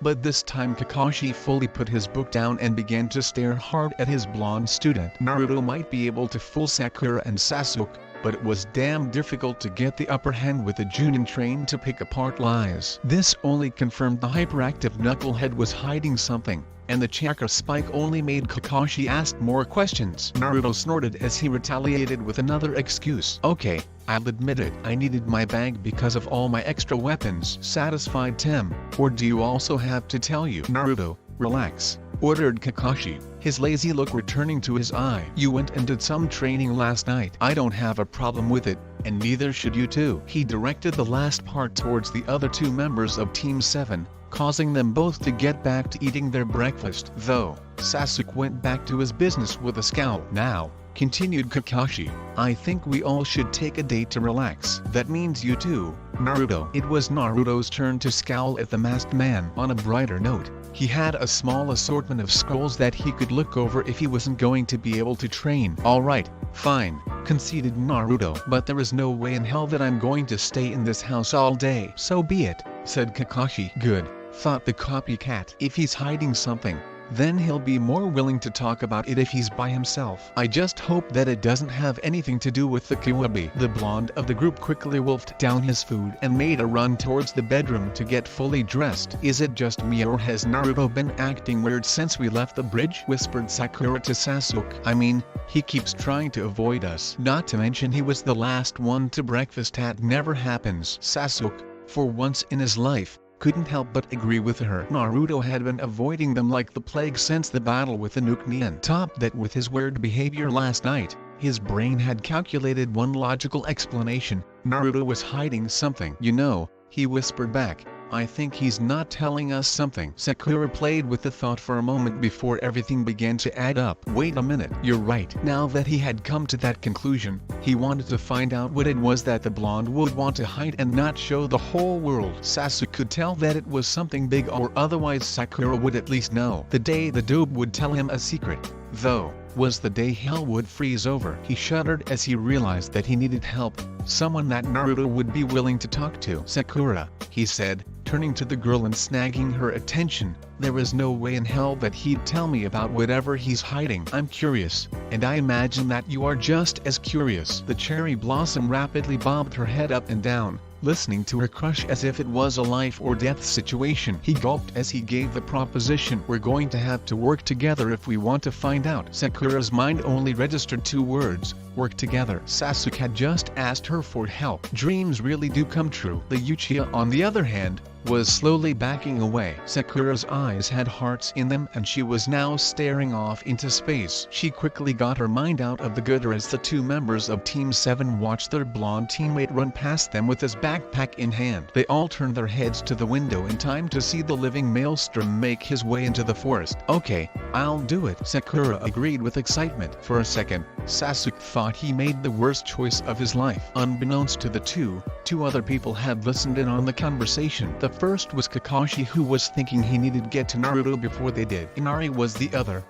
But this time Kakashi fully put his book down and began to stare hard at his blonde student. Naruto might be able to fool Sakura and Sasuke, but it was damn difficult to get the upper hand with a Junin trained to pick apart lies. This only confirmed the hyperactive knucklehead was hiding something, and the chakra spike only made Kakashi ask more questions. Naruto snorted as he retaliated with another excuse. Okay, I'll admit it, I needed my bag because of all my extra weapons. Satisfied Tem, or do you also have to tell you? Naruto, relax, ordered Kakashi, his lazy look returning to his eye. You went and did some training last night. I don't have a problem with it, and neither should you too. He directed the last part towards the other two members of Team 7, causing them both to get back to eating their breakfast. Though, Sasuke went back to his business with a scowl. Now, continued Kakashi, I think we all should take a day to relax. That means you too, Naruto. It was Naruto's turn to scowl at the masked man. On a brighter note, he had a small assortment of scrolls that he could look over if he wasn't going to be able to train. Alright, fine, conceded Naruto. But there is no way in hell that I'm going to stay in this house all day. So be it, said Kakashi. Good, thought the copycat. If he's hiding something, then he'll be more willing to talk about it if he's by himself. I just hope that it doesn't have anything to do with the Kiwabi. The blonde of the group quickly wolfed down his food and made a run towards the bedroom to get fully dressed. Is it just me or has Naruto been acting weird since we left the bridge? Whispered Sakura to Sasuke. I mean, he keeps trying to avoid us. Not to mention he was the last one to breakfast. That never happens. Sasuke, for once in his life, couldn't help but agree with her. Naruto had been avoiding them like the plague since the battle with the Rinnegan. Top that with his weird behavior last night, his brain had calculated one logical explanation. Naruto was hiding something. You know, he whispered back, I think he's not telling us something. Sakura played with the thought for a moment before everything began to add up. Wait a minute, you're right. Now that he had come to that conclusion, he wanted to find out what it was that the blonde would want to hide and not show the whole world. Sasuke could tell that it was something big, or otherwise Sakura would at least know. The day the doob would tell him a secret, though, was the day hell would freeze over. He shuddered as he realized that he needed help, someone that Naruto would be willing to talk to. Sakura, he said, turning to the girl and snagging her attention, there is no way in hell that he'd tell me about whatever he's hiding. I'm curious, and I imagine that you are just as curious. The cherry blossom rapidly bobbed her head up and down, listening to her crush as if it was a life or death situation. He gulped as he gave the proposition. We're going to have to work together if we want to find out. Sakura's mind only registered two words, work together. Sasuke had just asked her for help. Dreams really do come true. The Uchiha, on the other hand, was slowly backing away. Sakura's eyes had hearts in them and she was now staring off into space. She quickly got her mind out of the gutter as the two members of Team 7 watched their blonde teammate run past them with his backpack in hand. They all turned their heads to the window in time to see the living maelstrom make his way into the forest. Okay, I'll do it, Sakura agreed with excitement. For a second, Sasuke thought he made the worst choice of his life. Unbeknownst to the two other people had listened in on the conversation. The first was Kakashi, who was thinking he needed to get to Naruto before they did. Inari was the other.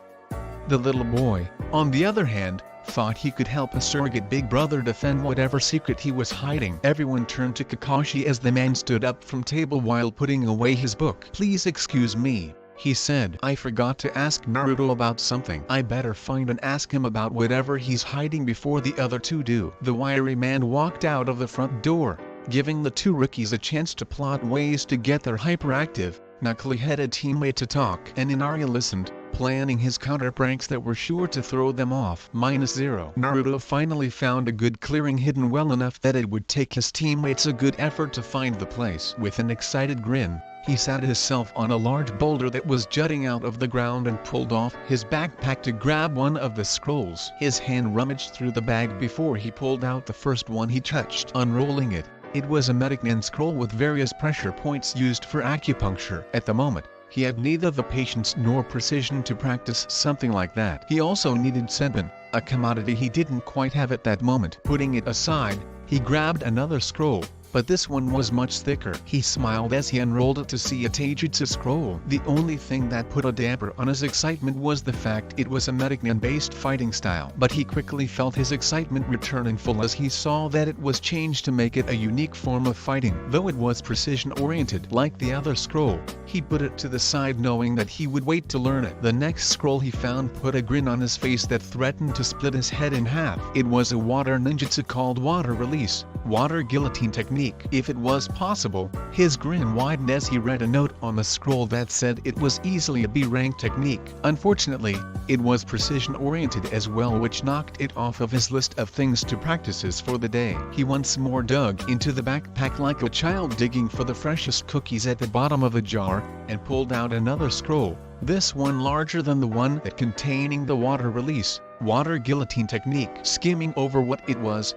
The little boy, on the other hand, thought he could help a surrogate big brother defend whatever secret he was hiding. Everyone turned to Kakashi as the man stood up from table while putting away his book. Please excuse me, he said. I forgot to ask Naruto about something. I better find and ask him about whatever he's hiding before the other two do. The wiry man walked out of the front door, giving the two rookies a chance to plot ways to get their hyperactive, knuckly-headed teammate to talk. And Inari listened, planning his counter pranks that were sure to throw them off. -0. Naruto finally found a good clearing hidden well enough that it would take his teammates a good effort to find the place. With an excited grin, he sat himself on a large boulder that was jutting out of the ground and pulled off his backpack to grab one of the scrolls. His hand rummaged through the bag before he pulled out the first one he touched. Unrolling it, it was a Rinnegan scroll with various pressure points used for acupuncture. At the moment, he had neither the patience nor precision to practice something like that. He also needed senbon, a commodity he didn't quite have at that moment. Putting it aside, he grabbed another scroll, but this one was much thicker. He smiled as he unrolled it to see a Taijutsu scroll. The only thing that put a damper on his excitement was the fact it was a Rinnegan-based fighting style. But he quickly felt his excitement return in full as he saw that it was changed to make it a unique form of fighting. Though it was precision-oriented like the other scroll, he he put it to the side knowing that he would wait to learn it. The next scroll he found put a grin on his face that threatened to split his head in half. It was a water ninjutsu called water release, water guillotine technique. If it was possible, his grin widened as he read a note on the scroll that said it was easily a B-rank technique. Unfortunately, it was precision-oriented as well, which knocked it off of his list of things to practices for the day. He once more dug into the backpack like a child digging for the freshest cookies at the bottom of a jar, and pulled out another scroll, this one larger than the one that containing the water release, water guillotine technique. Skimming over what it was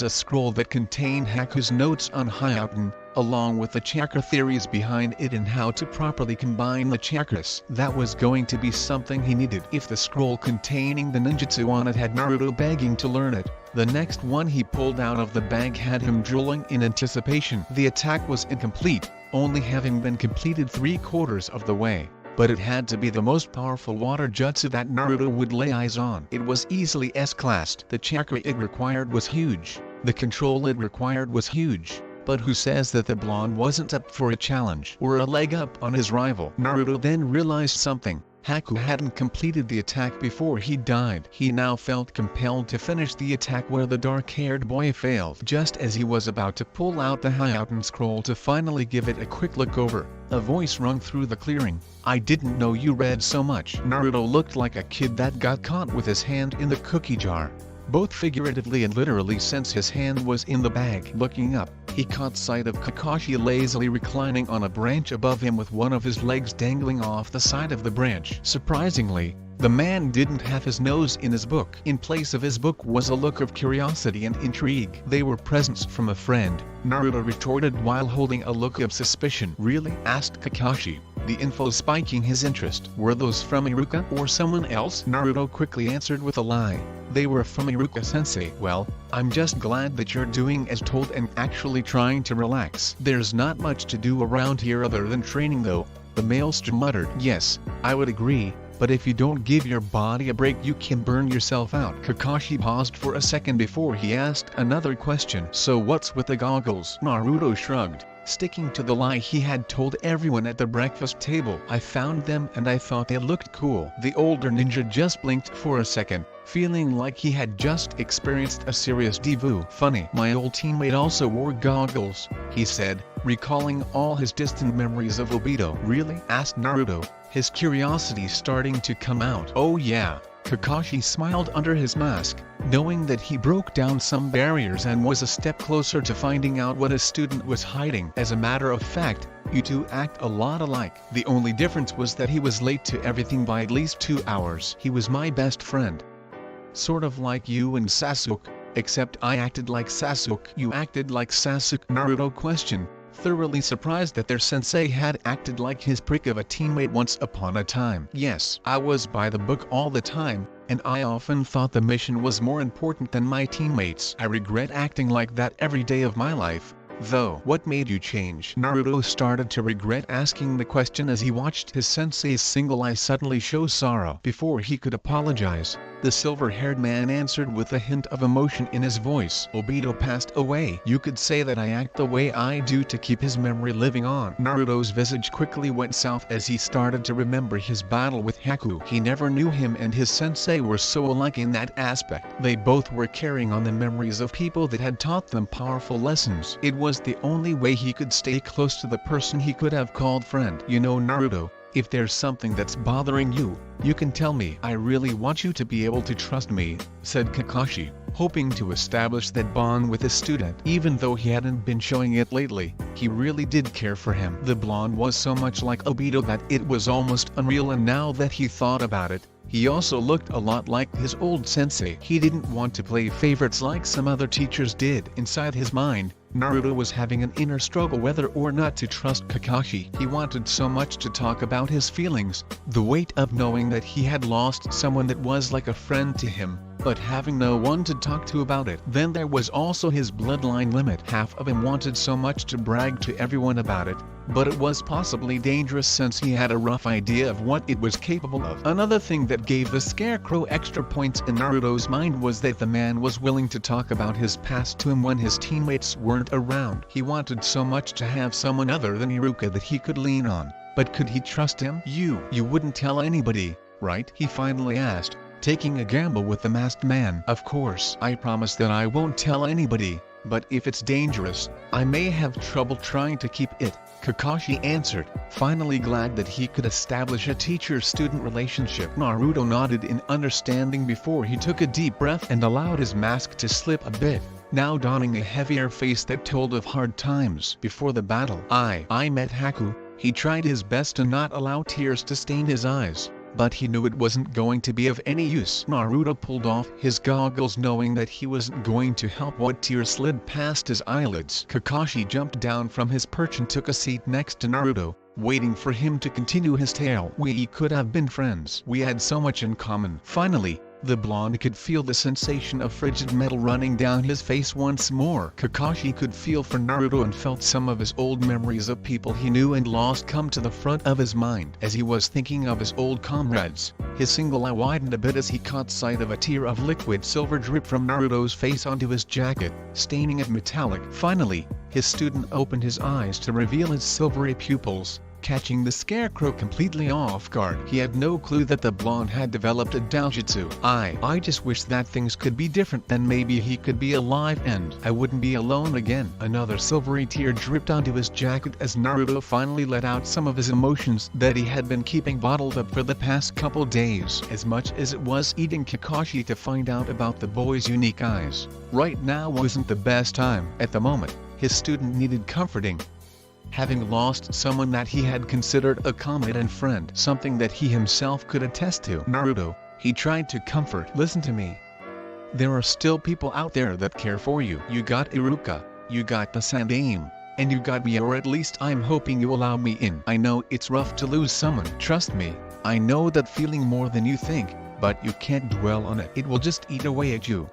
a scroll that contained Haku's notes on Hyouten, along with the chakra theories behind it and how to properly combine the chakras. That was going to be something he needed if the scroll containing the ninjutsu on it had Naruto begging to learn it. The next one he pulled out of the bag had him drooling in anticipation. The attack was incomplete, only having been completed 3/4 of the way. But it had to be the most powerful water jutsu that Naruto would lay eyes on. It was easily S-classed. The chakra it required was huge. The control it required was huge. But who says that the blonde wasn't up for a challenge or a leg up on his rival? Naruto then realized something. Haku hadn't completed the attack before he died. He now felt compelled to finish the attack where the dark-haired boy failed. Just as he was about to pull out the Hyouten scroll to finally give it a quick look over, a voice rung through the clearing. "I didn't know you read so much." Naruto looked like a kid that got caught with his hand in the cookie jar, both figuratively and literally, since his hand was in the bag. Looking up, he caught sight of Kakashi lazily reclining on a branch above him with one of his legs dangling off the side of the branch. Surprisingly, the man didn't have his nose in his book. In place of his book was a look of curiosity and intrigue. "They were presents from a friend," Naruto retorted while holding a look of suspicion. "Really?" asked Kakashi, the info spiking his interest. "Were those from Iruka or someone else?" Naruto quickly answered with a lie. "They were from Iruka-sensei." "Well, I'm just glad that you're doing as told and actually trying to relax. There's not much to do around here other than training though," the maelstrom muttered. "Yes, I would agree, but if you don't give your body a break you can burn yourself out." Kakashi paused for a second before he asked another question. "So what's with the goggles?" Naruto shrugged, sticking to the lie he had told everyone at the breakfast table. "I found them and I thought they looked cool." The older ninja just blinked for a second, feeling like he had just experienced a serious deja-vu. "Funny, my old teammate also wore goggles," he said, recalling all his distant memories of Obito. "Really?" asked Naruto, his curiosity starting to come out. "Oh yeah." Kakashi smiled under his mask, knowing that he broke down some barriers and was a step closer to finding out what his student was hiding. "As a matter of fact, you two act a lot alike. The only difference was that he was late to everything by at least 2 hours. He was my best friend. Sort of like you and Sasuke, except I acted like Sasuke." "You acted like Sasuke?" Naruto questioned, thoroughly surprised that their sensei had acted like his prick of a teammate once upon a time. "Yes, I was by the book all the time, and I often thought the mission was more important than my teammates. I regret acting like that every day of my life, though." "What made you change?" Naruto started to regret asking the question as he watched his sensei's single eye suddenly show sorrow. Before he could apologize, the silver-haired man answered with a hint of emotion in his voice. "Obito passed away. You could say that I act the way I do to keep his memory living on." Naruto's visage quickly went south as he started to remember his battle with Haku. He never knew him and his sensei were so alike in that aspect. They both were carrying on the memories of people that had taught them powerful lessons. It was the only way he could stay close to the person he could have called friend. "You know, Naruto, if there's something that's bothering you, you can tell me. I really want you to be able to trust me," said Kakashi, hoping to establish that bond with his student. Even though he hadn't been showing it lately, he really did care for him. The blonde was so much like Obito that it was almost unreal, and now that he thought about it, he also looked a lot like his old sensei. He didn't want to play favorites like some other teachers did. Inside his mind, Naruto was having an inner struggle whether or not to trust Kakashi. He wanted so much to talk about his feelings, the weight of knowing that he had lost someone that was like a friend to him, but having no one to talk to about it. Then there was also his bloodline limit. Half of him wanted so much to brag to everyone about it, but it was possibly dangerous since he had a rough idea of what it was capable of. Another thing that gave the Scarecrow extra points in Naruto's mind was that the man was willing to talk about his past to him when his teammates weren't around. He wanted so much to have someone other than Iruka that he could lean on, but could he trust him? You wouldn't tell anybody, right? He finally asked, taking a gamble with the masked man. Of course. I promise that I won't tell anybody, but if it's dangerous, I may have trouble trying to keep it, Kakashi answered, finally glad that he could establish a teacher-student relationship. Naruto nodded in understanding before he took a deep breath and allowed his mask to slip a bit, now donning a heavier face that told of hard times before the battle. I met Haku. He tried his best to not allow tears to stain his eyes, but he knew it wasn't going to be of any use. Naruto pulled off his goggles knowing that he wasn't going to help what tears slid past his eyelids. Kakashi jumped down from his perch and took a seat next to Naruto, waiting for him to continue his tale. We could have been friends. We had so much in common. Finally, the blonde could feel the sensation of frigid metal running down his face once more. Kakashi could feel for Naruto and felt some of his old memories of people he knew and lost come to the front of his mind. As he was thinking of his old comrades, his single eye widened a bit as he caught sight of a tear of liquid silver drip from Naruto's face onto his jacket, staining it metallic. Finally, his student opened his eyes to reveal his silvery pupils, catching the scarecrow completely off guard. He had no clue that the blonde had developed a doujutsu. I just wish that things could be different, then maybe he could be alive and I wouldn't be alone again. Another silvery tear dripped onto his jacket as Naruto finally let out some of his emotions that he had been keeping bottled up for the past couple days. As much as it was eating Kakashi to find out about the boy's unique eyes, right now wasn't the best time. At the moment, his student needed comforting. Having lost someone that he had considered a comrade and friend, something that he himself could attest to. Naruto, he tried to comfort. Listen to me. There are still people out there that care for you. You got Iruka, you got the Sandaime, and you got me, or at least I'm hoping you allow me in. I know it's rough to lose someone. Trust me, I know that feeling more than you think, but you can't dwell on it. It will just eat away at you.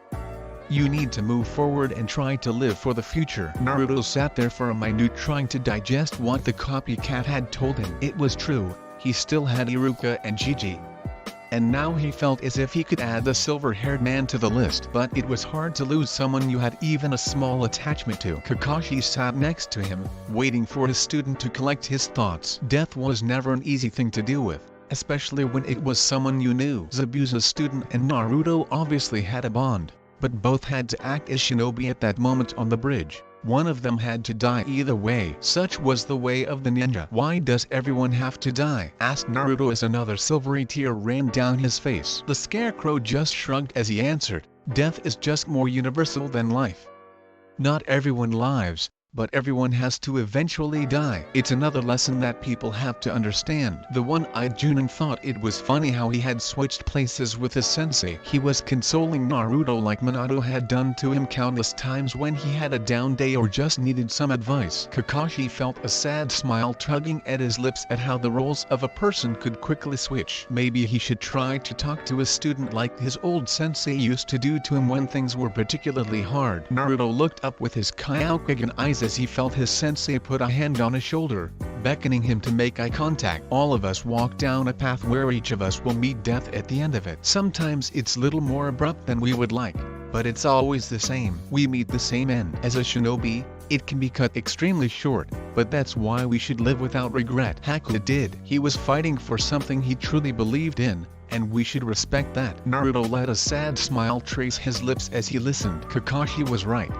You need to move forward and try to live for the future. Naruto sat there for a minute trying to digest what the copycat had told him. It was true, he still had Iruka and Gigi. And now he felt as if he could add the silver-haired man to the list. But it was hard to lose someone you had even a small attachment to. Kakashi sat next to him, waiting for his student to collect his thoughts. Death was never an easy thing to deal with, especially when it was someone you knew. Zabuza's student and Naruto obviously had a bond, but both had to act as shinobi at that moment on the bridge. One of them had to die either way. Such was the way of the ninja. Why does everyone have to die? Asked Naruto as another silvery tear ran down his face. The scarecrow just shrugged as he answered, death is just more universal than life. Not everyone lives, but everyone has to eventually die. It's another lesson that people have to understand. The one-eyed Junin thought it was funny how he had switched places with his sensei. He was consoling Naruto like Minato had done to him countless times when he had a down day or just needed some advice. Kakashi felt a sad smile tugging at his lips at how the roles of a person could quickly switch. Maybe he should try to talk to his student like his old sensei used to do to him when things were particularly hard. Naruto looked up with his Kyokugen eyes as he felt his sensei put a hand on his shoulder, beckoning him to make eye contact. All of us walk down a path where each of us will meet death at the end of it. Sometimes it's little more abrupt than we would like, but it's always the same. We meet the same end. As a shinobi, it can be cut extremely short, but that's why we should live without regret. Haku did. He was fighting for something he truly believed in, and we should respect that. Naruto let a sad smile trace his lips as he listened. Kakashi was right.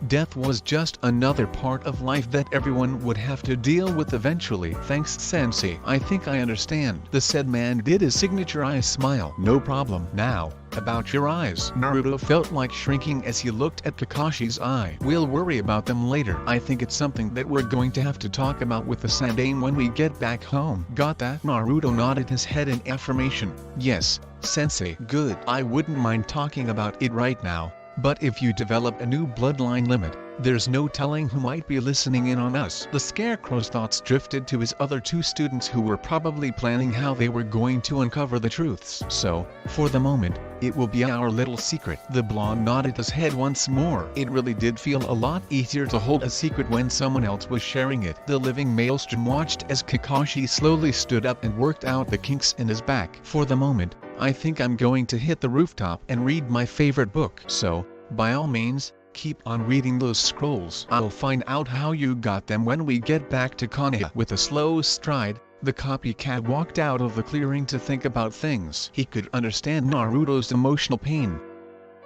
Death was just another part of life that everyone would have to deal with eventually. Thanks, sensei. I think I understand. The said man did his signature eye smile. No problem. Now, about your eyes. Naruto felt like shrinking as he looked at Kakashi's eye. We'll worry about them later. I think it's something that we're going to have to talk about with the Sandaime when we get back home. Got that? Naruto nodded his head in affirmation. Yes, sensei. Good. I wouldn't mind talking about it right now. But if you develop a new bloodline limit, there's no telling who might be listening in on us. The scarecrow's thoughts drifted to his other two students who were probably planning how they were going to uncover the truths. So, for the moment, it will be our little secret. The blonde nodded his head once more. It really did feel a lot easier to hold a secret when someone else was sharing it. The living maelstrom watched as Kakashi slowly stood up and worked out the kinks in his back. For the moment, I think I'm going to hit the rooftop and read my favorite book. So, by all means, Keep on reading those scrolls. I'll find out how you got them when we get back to Konoha. With a slow stride, the copycat walked out of the clearing to think about things. He could understand Naruto's emotional pain.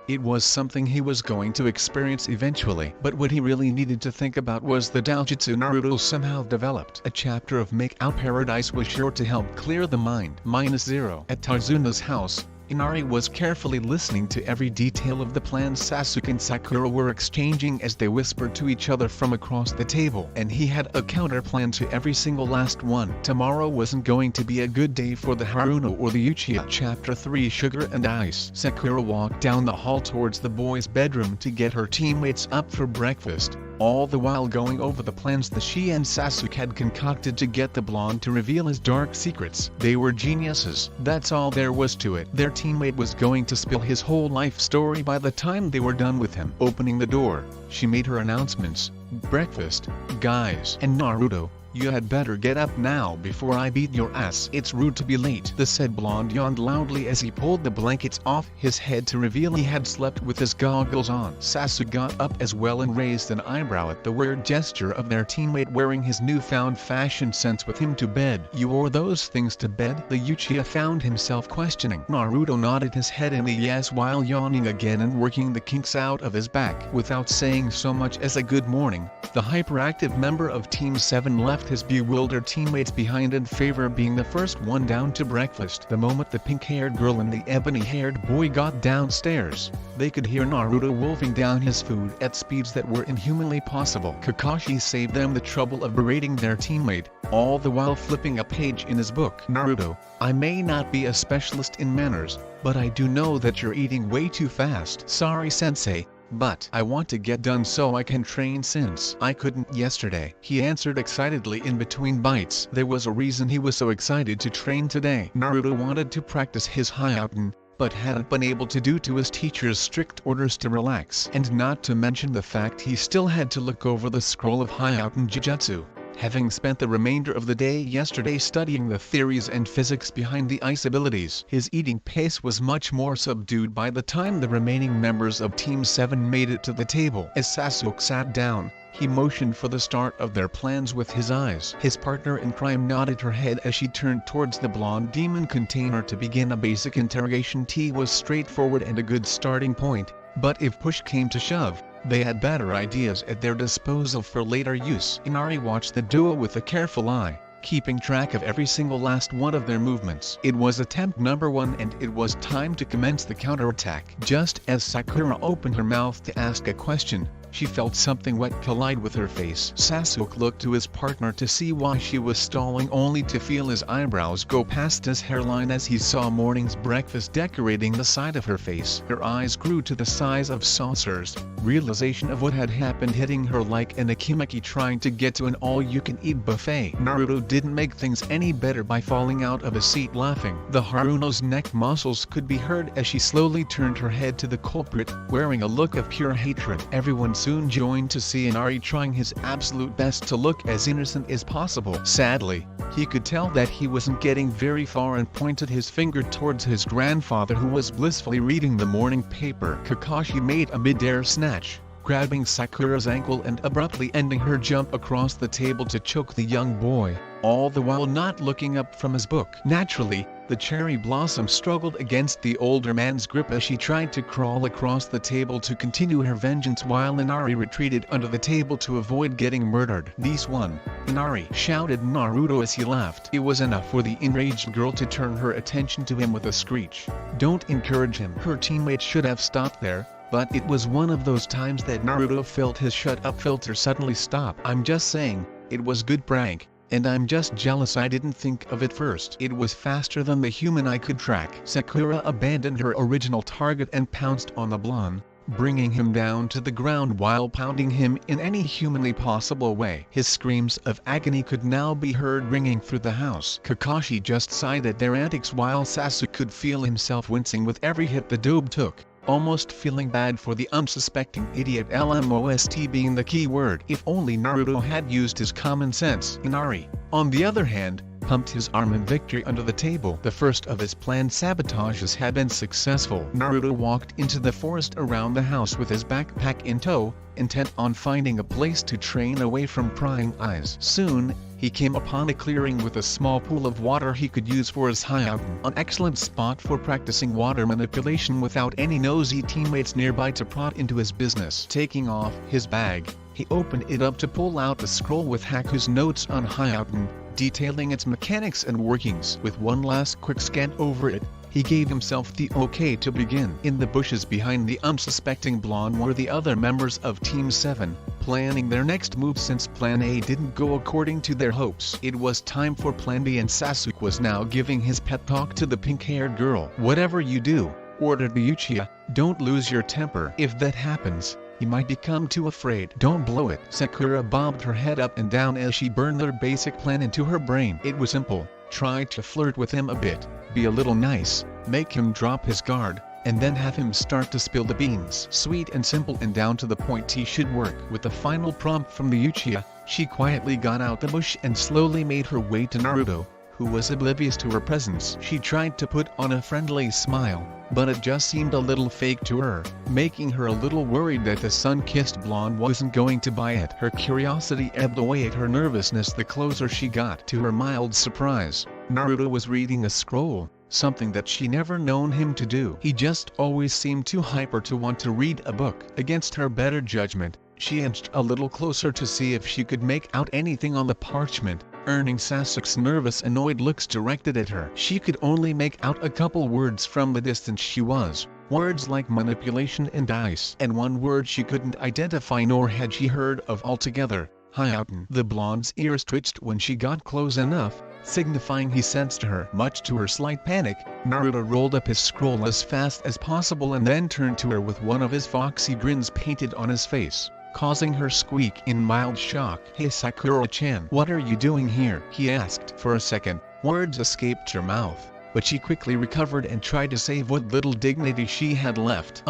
It was something he was going to experience eventually, but what he really needed to think about was the doujutsu Naruto somehow developed. A chapter of Make Out Paradise was sure to help clear the mind. -0. At Tarzuna's house, Inari was carefully listening to every detail of the plan Sasuke and Sakura were exchanging as they whispered to each other from across the table. And he had a counter plan to every single last one. Tomorrow wasn't going to be a good day for the Haruno or the Uchiha. Chapter 3 Sugar and Ice. Sakura walked down the hall towards the boys' bedroom to get her teammates up for breakfast, all the while going over the plans that she and Sasuke had concocted to get the blonde to reveal his dark secrets. They were geniuses. That's all there was to it. Their teammate was going to spill his whole life story by the time they were done with him. Opening the door, she made her announcements. Breakfast, guys. And Naruto, you had better get up now before I beat your ass. It's rude to be late. The said blonde yawned loudly as he pulled the blankets off his head to reveal he had slept with his goggles on. Sasuke got up as well and raised an eyebrow at the weird gesture of their teammate wearing his newfound fashion sense with him to bed. You wore those things to bed? The Uchiha found himself questioning. Naruto nodded his head in a yes while yawning again and working the kinks out of his back. Without saying so much as a good morning, the hyperactive member of Team 7 left his bewildered teammates behind in favor of being the first one down to breakfast. The moment the pink-haired girl and the ebony-haired boy got downstairs, they could hear Naruto wolfing down his food at speeds that were inhumanly possible. Kakashi saved them the trouble of berating their teammate, all the while flipping a page in his book. Naruto, I may not be a specialist in manners, but I do know that you're eating way too fast. Sorry sensei, but I want to get done so I can train since I couldn't yesterday. He answered excitedly in between bites. There was a reason he was so excited to train today. Naruto wanted to practice his Hyouten, but hadn't been able to due to his teacher's strict orders to relax. And not to mention the fact he still had to look over the scroll of Hyouten Jujutsu. Having spent the remainder of the day yesterday studying the theories and physics behind the ice abilities, his eating pace was much more subdued by the time the remaining members of Team 7 made it to the table. As Sasuke sat down, he motioned for the start of their plans with his eyes. His partner in crime nodded her head as she turned towards the blonde demon container to begin a basic interrogation. Tea was straightforward and a good starting point, but if push came to shove, they had better ideas at their disposal for later use. Inari watched the duo with a careful eye, keeping track of every single last one of their movements. It was attempt number 1 and it was time to commence the counterattack. Just as Sakura opened her mouth to ask a question, she felt something wet collide with her face. Sasuke looked to his partner to see why she was stalling, only to feel his eyebrows go past his hairline as he saw morning's breakfast decorating the side of her face. Her eyes grew to the size of saucers, realization of what had happened hitting her like an akimaki trying to get to an all-you-can-eat buffet. Naruto didn't make things any better by falling out of his seat laughing. The Haruno's neck muscles could be heard as she slowly turned her head to the culprit, wearing a look of pure hatred. Everyone soon joined to see Inari trying his absolute best to look as innocent as possible. Sadly, he could tell that he wasn't getting very far and pointed his finger towards his grandfather who was blissfully reading the morning paper. Kakashi made a mid-air snatch, grabbing Sakura's ankle and abruptly ending her jump across the table to choke the young boy, all the while not looking up from his book. Naturally, the cherry blossom struggled against the older man's grip as she tried to crawl across the table to continue her vengeance while Inari retreated under the table to avoid getting murdered. "This one, Inari!" shouted Naruto as he laughed. It was enough for the enraged girl to turn her attention to him with a screech. "Don't encourage him." Her teammates should have stopped there, but it was one of those times that Naruto felt his shut-up filter suddenly stop. "I'm just saying, it was good prank. And I'm just jealous I didn't think of it first." It was faster than the human eye could track. Sakura abandoned her original target and pounced on the blonde, bringing him down to the ground while pounding him in any humanly possible way. His screams of agony could now be heard ringing through the house. Kakashi just sighed at their antics while Sasuke could feel himself wincing with every hit the doob took, almost feeling bad for the unsuspecting idiot. LMOST being the key word. If only Naruto had used his common sense. Inari, on the other hand, pumped his arm in victory under the table. The first of his planned sabotages had been successful. Naruto walked into the forest around the house with his backpack in tow, intent on finding a place to train away from prying eyes. Soon, he came upon a clearing with a small pool of water he could use for his Hyakunin. An excellent spot for practicing water manipulation without any nosy teammates nearby to prod into his business. Taking off his bag, he opened it up to pull out the scroll with Haku's notes on Hyakunin, detailing its mechanics and workings. With one last quick scan over it, he gave himself the okay to begin. In the bushes behind the unsuspecting blonde were the other members of Team 7, planning their next move since Plan A didn't go according to their hopes. It was time for Plan B, and Sasuke was now giving his pep talk to the pink-haired girl. "Whatever you do," ordered the Uchiha, "don't lose your temper. If that happens, you might become too afraid. Don't blow it." Sakura bobbed her head up and down as she burned their basic plan into her brain. It was simple: try to flirt with him a bit, be a little nice, make him drop his guard, and then have him start to spill the beans. Sweet and simple and down to the point should work. With the final prompt from the Uchiha, she quietly got out the bush and slowly made her way to Naruto, who was oblivious to her presence. She tried to put on a friendly smile, but it just seemed a little fake to her, making her a little worried that the sun-kissed blonde wasn't going to buy it. Her curiosity ebbed away at her nervousness the closer she got. To her mild surprise, Naruto was reading a scroll, something that she never known him to do. He just always seemed too hyper to want to read a book. Against her better judgment, she inched a little closer to see if she could make out anything on the parchment, earning Sasuke's nervous, annoyed looks directed at her. She could only make out a couple words from the distance she was, words like manipulation and ice, and one word she couldn't identify nor had she heard of altogether: Hyakunin. The blonde's ears twitched when she got close enough, signifying he sensed her. Much to her slight panic, Naruto rolled up his scroll as fast as possible and then turned to her with one of his foxy grins painted on his face, causing her squeak in mild shock. "Hey Sakura-chan, what are you doing here?" he asked. For a second, words escaped her mouth, but she quickly recovered and tried to save what little dignity she had left.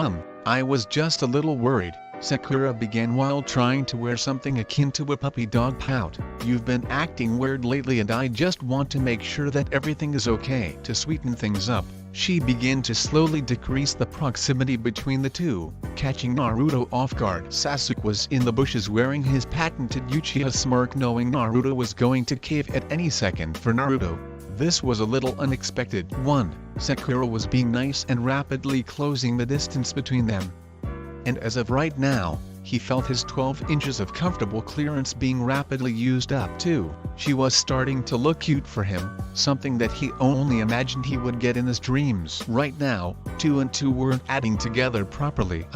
I was just a little worried," Sakura began while trying to wear something akin to a puppy dog pout. "You've been acting weird lately and I just want to make sure that everything is okay." To sweeten things up, she began to slowly decrease the proximity between the two, catching Naruto off guard. Sasuke was in the bushes wearing his patented Uchiha smirk, knowing Naruto was going to cave at any second. For Naruto, this was a little unexpected. Sakura was being nice and rapidly closing the distance between them. And as of right now, he felt his 12 inches of comfortable clearance being rapidly used up too. She was starting to look cute for him, something that he only imagined he would get in his dreams. Right now, 2 and 2 weren't adding together properly.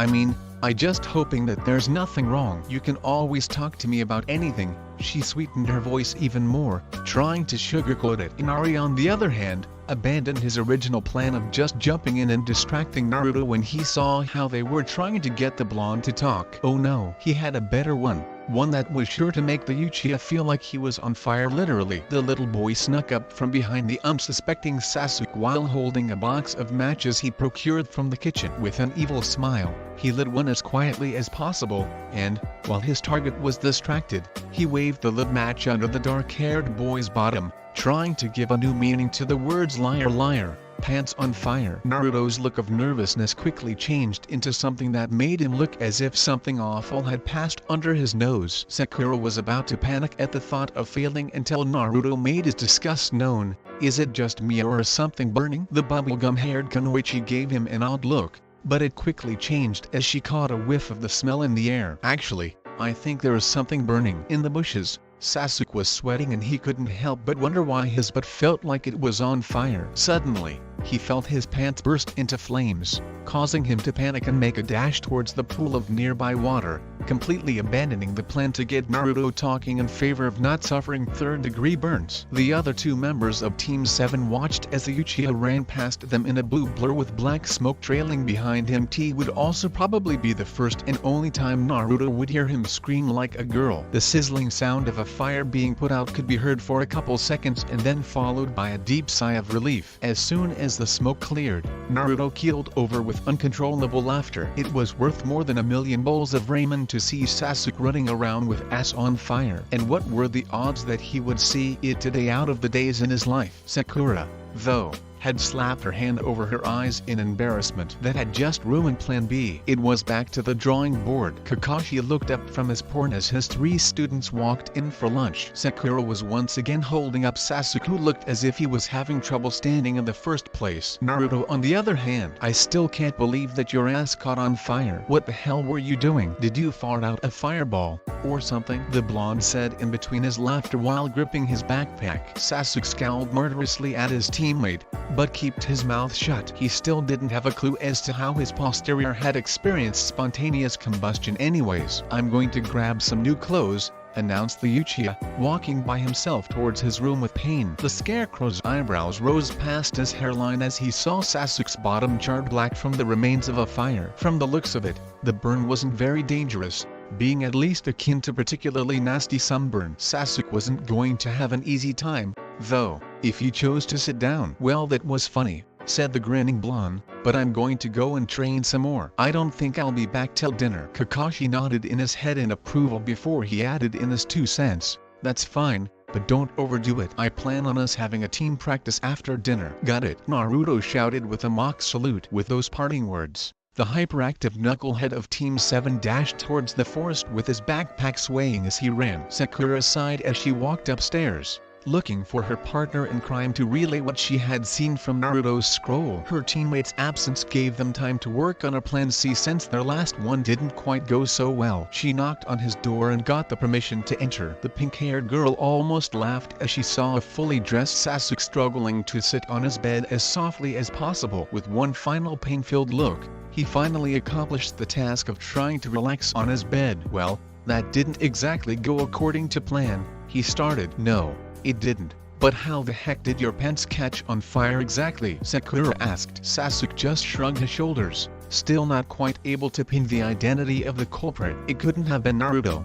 I just hoping that there's nothing wrong. You can always talk to me about anything. She sweetened her voice even more, trying to sugarcoat it. Inari, on the other hand, abandoned his original plan of just jumping in and distracting Naruto when he saw how they were trying to get the blonde to talk. Oh no, he had a better one that was sure to make the Uchiha feel like he was on fire literally. The little boy snuck up from behind the unsuspecting Sasuke while holding a box of matches he procured from the kitchen. With an evil smile, he lit one as quietly as possible, and, while his target was distracted, he waved the lit match under the dark-haired boy's bottom, trying to give a new meaning to the words liar liar, pants on fire. Naruto's look of nervousness quickly changed into something that made him look as if something awful had passed under his nose. Sakura was about to panic at the thought of failing until Naruto made his disgust known. "Is it just me or is something burning?" The bubblegum-haired Kunoichi gave him an odd look, but it quickly changed as she caught a whiff of the smell in the air. "Actually, I think there is something burning." In the bushes, Sasuke was sweating and he couldn't help but wonder why his butt felt like it was on fire. Suddenly, he felt his pants burst into flames, causing him to panic and make a dash towards the pool of nearby water, completely abandoning the plan to get Naruto talking in favor of not suffering third-degree burns. The other 2 members of Team 7 watched as the Uchiha ran past them in a blue blur with black smoke trailing behind him. T would also probably be the first and only time Naruto would hear him scream like a girl. The sizzling sound of a fire being put out could be heard for a couple seconds and then followed by a deep sigh of relief. As soon as as the smoke cleared, Naruto keeled over with uncontrollable laughter. It was worth more than 1,000,000 bowls of ramen to see Sasuke running around with ass on fire. And what were the odds that he would see it today out of the days in his life? Sakura, though, had slapped her hand over her eyes in embarrassment that had just ruined Plan B. It was back to the drawing board. Kakashi looked up from his porn as his 3 students walked in for lunch. Sakura was once again holding up Sasuke, who looked as if he was having trouble standing in the first place. Naruto, on the other hand, I still can't believe that your ass caught on fire. What the hell were you doing? Did you fart out a fireball or something? The blonde said in between his laughter while gripping his backpack. Sasuke scowled murderously at his teammate, but kept his mouth shut. He still didn't have a clue as to how his posterior had experienced spontaneous combustion anyways. I'm going to grab some new clothes, announced the Uchiha, walking by himself towards his room with pain. The Scarecrow's eyebrows rose past his hairline as he saw Sasuke's bottom charred black from the remains of a fire. From the looks of it, the burn wasn't very dangerous, being at least akin to particularly nasty sunburn. Sasuke wasn't going to have an easy time, though, if he chose to sit down. Well, that was funny, said the grinning blonde, but I'm going to go and train some more. I don't think I'll be back till dinner. Kakashi nodded in his head in approval before he added in his 2 cents, that's fine, but don't overdo it. I plan on us having a team practice after dinner. Got it? Naruto shouted with a mock salute. With those parting words, the hyperactive knucklehead of Team 7 dashed towards the forest with his backpack swaying as he ran. Sakura sighed as she walked upstairs, looking for her partner in crime to relay what she had seen from Naruto's scroll. Her teammates' absence gave them time to work on a plan C since their last one didn't quite go so well. She knocked on his door and got the permission to enter. The pink-haired girl almost laughed as she saw a fully dressed Sasuke struggling to sit on his bed as softly as possible. With one final pain-filled look, he finally accomplished the task of trying to relax on his bed. Well, that didn't exactly go according to plan, he started. No, it didn't. But how the heck did your pants catch on fire exactly? Sakura asked. Sasuke just shrugged his shoulders, still not quite able to pin the identity of the culprit. It couldn't have been Naruto.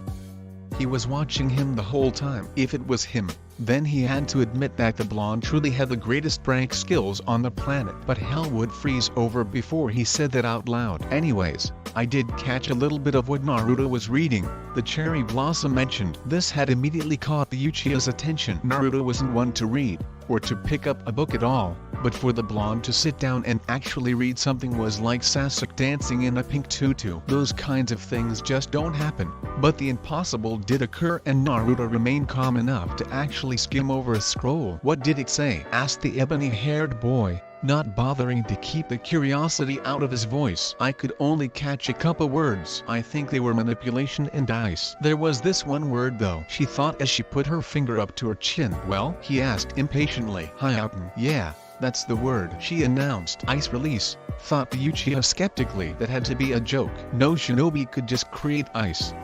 He was watching him the whole time. If it was him, then he had to admit that the blonde truly had the greatest prank skills on the planet. But hell would freeze over before he said that out loud. Anyways, I did catch a little bit of what Naruto was reading, the cherry blossom mentioned. This had immediately caught the Uchiha's attention. Naruto wasn't one to read, or to pick up a book at all, but for the blonde to sit down and actually read something was like Sasuke dancing in a pink tutu. Those kinds of things just don't happen. But the impossible did occur, and Naruto remained calm enough to actually skim over a scroll. What did it say? Asked the ebony-haired boy, not bothering to keep the curiosity out of his voice. I could only catch a couple words. I think they were manipulation and ice. There was this one word though, she thought as she put her finger up to her chin. Well? He asked impatiently. Hyauten. Yeah, that's the word, she announced. Ice release, thought the Uchiha skeptically. That had to be a joke. No shinobi could just create ice.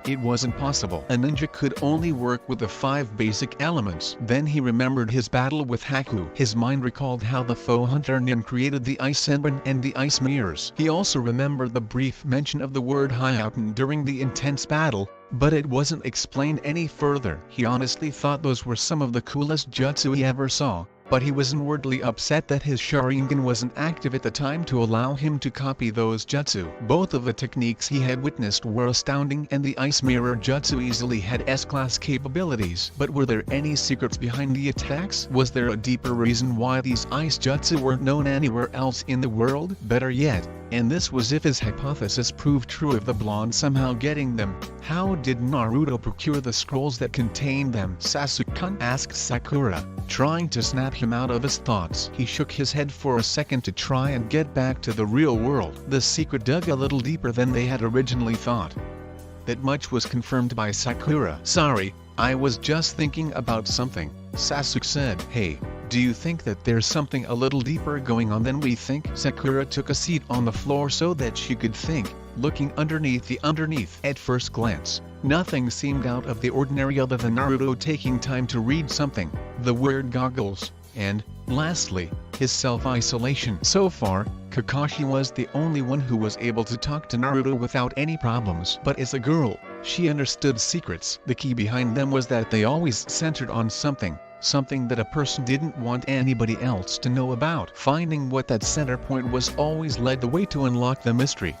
It wasn't possible. A ninja could only work with the 5 basic elements. Then he remembered his battle with Haku. His mind recalled how the foe hunter Nin created the ice emblem and the ice mirrors. He also remembered the brief mention of the word Hyauten during the intense battle, but it wasn't explained any further. He honestly thought those were some of the coolest jutsu he ever saw, but he was inwardly upset that his Sharingan wasn't active at the time to allow him to copy those jutsu. Both of the techniques he had witnessed were astounding, and the Ice Mirror jutsu easily had S-class capabilities. But were there any secrets behind the attacks? Was there a deeper reason why these ice jutsu weren't known anywhere else in the world? Better yet, and this was if his hypothesis proved true of the blonde somehow getting them, how did Naruto procure the scrolls that contained them? Sasuke-kun, asked Sakura, trying to snap him out of his thoughts. He shook his head for a second to try and get back to the real world. The secret dug a little deeper than they had originally thought. That much was confirmed by Sakura. Sorry, I was just thinking about something, Sasuke said. Hey, do you think that there's something a little deeper going on than we think? Sakura took a seat on the floor so that she could think, looking underneath the underneath. At first glance, nothing seemed out of the ordinary other than Naruto taking time to read something, the word goggles, and, lastly, his self-isolation. So far, Kakashi was the only one who was able to talk to Naruto without any problems. But as a girl, she understood secrets. The key behind them was that they always centered on something, something that a person didn't want anybody else to know about. Finding what that center point was always led the way to unlock the mystery.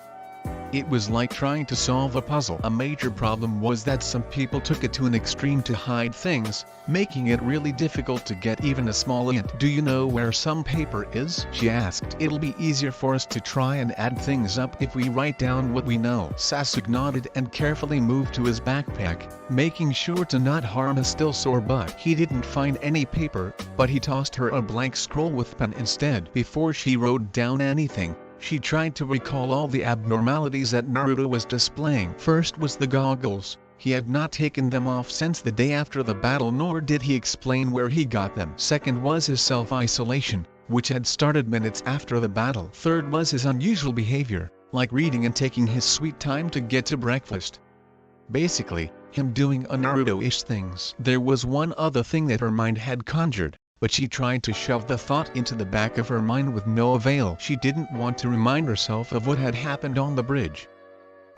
It was like trying to solve a puzzle. A major problem was that some people took it to an extreme to hide things, making it really difficult to get even a small hint. "Do you know where some paper is?" she asked. "It'll be easier for us to try and add things up if we write down what we know." Sasuke nodded and carefully moved to his backpack, making sure to not harm his still sore butt. He didn't find any paper, but he tossed her a blank scroll with pen instead. Before she wrote down anything, she tried to recall all the abnormalities that Naruto was displaying. First was the goggles. He had not taken them off since the day after the battle, nor did he explain where he got them. Second was his self-isolation, which had started minutes after the battle. Third was his unusual behavior, like reading and taking his sweet time to get to breakfast. Basically, him doing un-Naruto-ish things. There was one other thing that her mind had conjured, but she tried to shove the thought into the back of her mind with no avail. She didn't want to remind herself of what had happened on the bridge.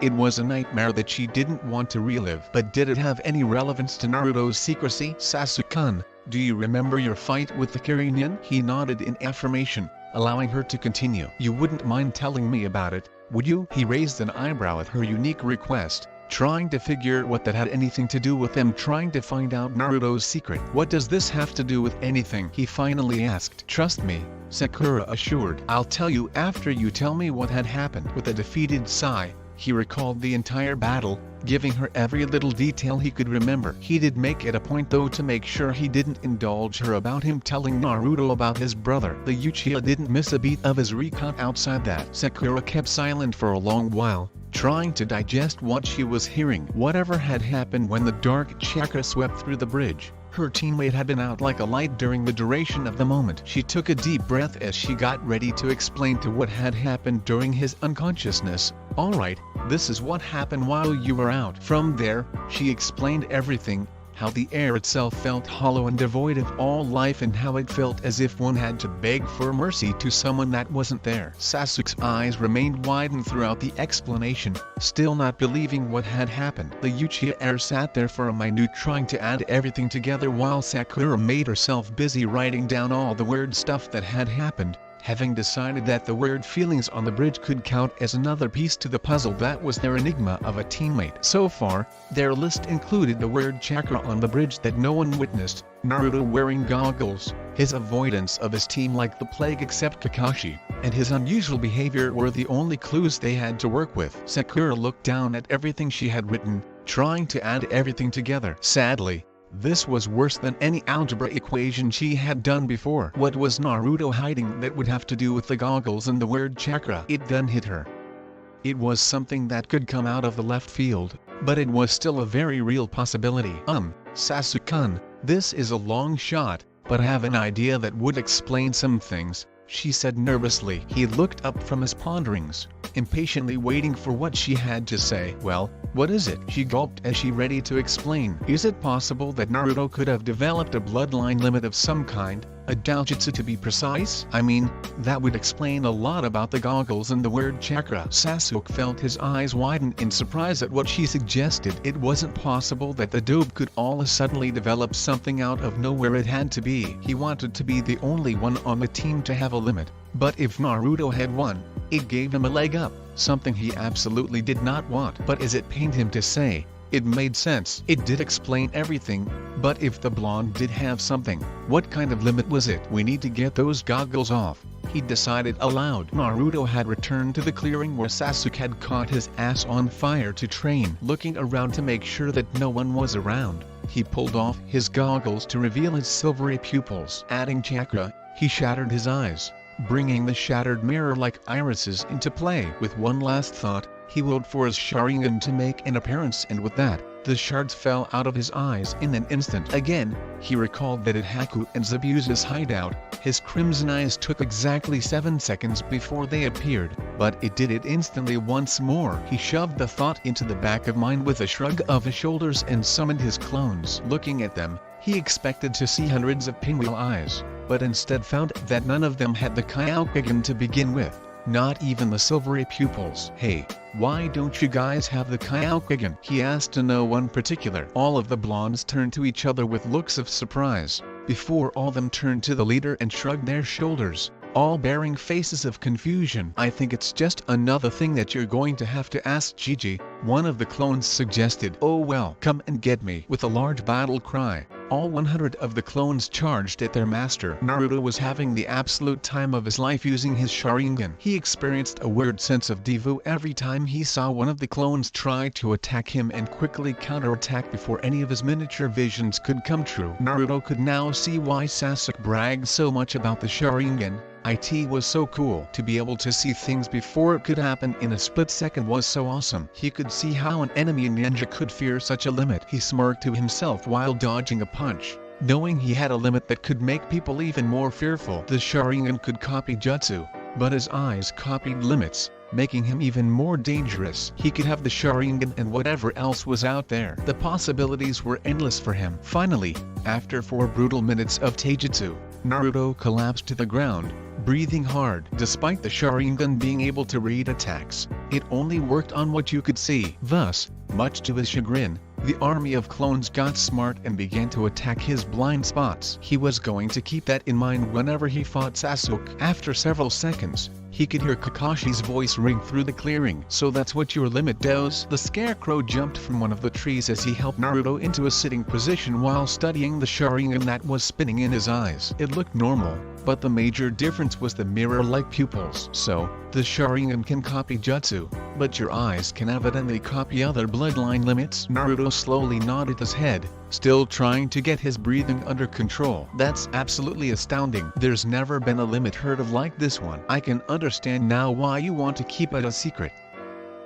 It was a nightmare that she didn't want to relive. But did it have any relevance to Naruto's secrecy? "Sasuke-kun, do you remember your fight with the Rinnegan?" He nodded in affirmation, allowing her to continue. "You wouldn't mind telling me about it, would you?" He raised an eyebrow at her unique request, trying to figure what that had anything to do with them trying to find out Naruto's secret. "What does this have to do with anything?" he finally asked. "Trust me," Sakura assured. "I'll tell you after you tell me what had happened." With a defeated sigh, he recalled the entire battle, giving her every little detail he could remember. He did make it a point though to make sure he didn't indulge her about him telling Naruto about his brother. The Uchiha didn't miss a beat of his recount outside that. Sakura kept silent for a long while, trying to digest what she was hearing. Whatever had happened when the dark chakra swept through the bridge, her teammate had been out like a light during the duration of the moment. She took a deep breath as she got ready to explain to what had happened during his unconsciousness. "Alright, this is what happened while you were out." From there, she explained everything, how the air itself felt hollow and devoid of all life and how it felt as if one had to beg for mercy to someone that wasn't there. Sasuke's eyes remained widened throughout the explanation, still not believing what had happened. The Uchiha heir sat there for a minute trying to add everything together while Sakura made herself busy writing down all the weird stuff that had happened, having decided that the weird feelings on the bridge could count as another piece to the puzzle that was their enigma of a teammate. So far, their list included the weird chakra on the bridge that no one witnessed, Naruto wearing goggles, his avoidance of his team like the plague except Kakashi, and his unusual behavior were the only clues they had to work with. Sakura looked down at everything she had written, trying to add everything together. Sadly, this was worse than any algebra equation she had done before. What was Naruto hiding that would have to do with the goggles and the weird chakra? It then hit her. It was something that could come out of the left field, but it was still a very real possibility. Sasuke-kun, this is a long shot, but I have an idea that would explain some things," she said nervously. He looked up from his ponderings, impatiently waiting for what she had to say. "Well, what is it?" she gulped as she ready to explain. "Is it possible that Naruto could have developed a bloodline limit of some kind, a doujutsu to be precise? I mean, that would explain a lot about the goggles and the weird chakra." Sasuke felt his eyes widen in surprise at what she suggested. It wasn't possible that the dope could all suddenly develop something out of nowhere. It had to be. He wanted to be the only one on the team to have a limit, but if Naruto had one, it gave him a leg up, something he absolutely did not want. But as it pained him to say, it made sense. It did explain everything, but if the blonde did have something, what kind of limit was it? "We need to get those goggles off," he decided aloud. Naruto had returned to the clearing where Sasuke had caught his ass on fire to train. Looking around to make sure that no one was around, he pulled off his goggles to reveal his silvery pupils. Adding chakra, he shattered his eyes, bringing the shattered mirror-like irises into play. With one last thought, he willed for his Sharingan to make an appearance, and with that, the shards fell out of his eyes in an instant. Again, he recalled that at Haku and Zabuza's hideout, his crimson eyes took exactly 7 seconds before they appeared, but it did it instantly once more. He shoved the thought into the back of mind with a shrug of his shoulders and summoned his clones. Looking at them, he expected to see hundreds of pinwheel eyes, but instead found that none of them had the Kyokugen to begin with, not even the silvery pupils. "Hey, why don't you guys have the Kyokugen?" he asked to no one particular. All of the blondes turned to each other with looks of surprise, before all them turned to the leader and shrugged their shoulders, all bearing faces of confusion. I think it's just another thing that you're going to have to ask Gigi, one of the clones suggested. Oh well, come and get me. With a large battle cry, all 100 of the clones charged at their master. Naruto was having the absolute time of his life using his Sharingan. He experienced a weird sense of devu every time he saw one of the clones try to attack him and quickly counterattack before any of his miniature visions could come true. Naruto could now see why Sasuke bragged so much about the Sharingan. It was so cool. To be able to see things before it could happen in a split second was so awesome. He could see how an enemy ninja could fear such a limit. He smirked to himself while dodging a punch, knowing he had a limit that could make people even more fearful. The Sharingan could copy jutsu, but his eyes copied limits, making him even more dangerous. He could have the Sharingan and whatever else was out there. The possibilities were endless for him. Finally, after 4 brutal minutes of taijutsu, Naruto collapsed to the ground, breathing hard. Despite the Sharingan being able to read attacks, it only worked on what you could see. Thus, much to his chagrin, the army of clones got smart and began to attack his blind spots. He was going to keep that in mind whenever he fought Sasuke. After several seconds, he could hear Kakashi's voice ring through the clearing. So that's what your limit does? The scarecrow jumped from one of the trees as he helped Naruto into a sitting position while studying the Sharingan that was spinning in his eyes. It looked normal, but the major difference was the mirror-like pupils. So, the Sharingan can copy jutsu, but your eyes can evidently copy other bloodline limits. Naruto slowly nodded his head, still trying to get his breathing under control. That's absolutely astounding. There's never been a limit heard of like this one. I can understand now why you want to keep it a secret.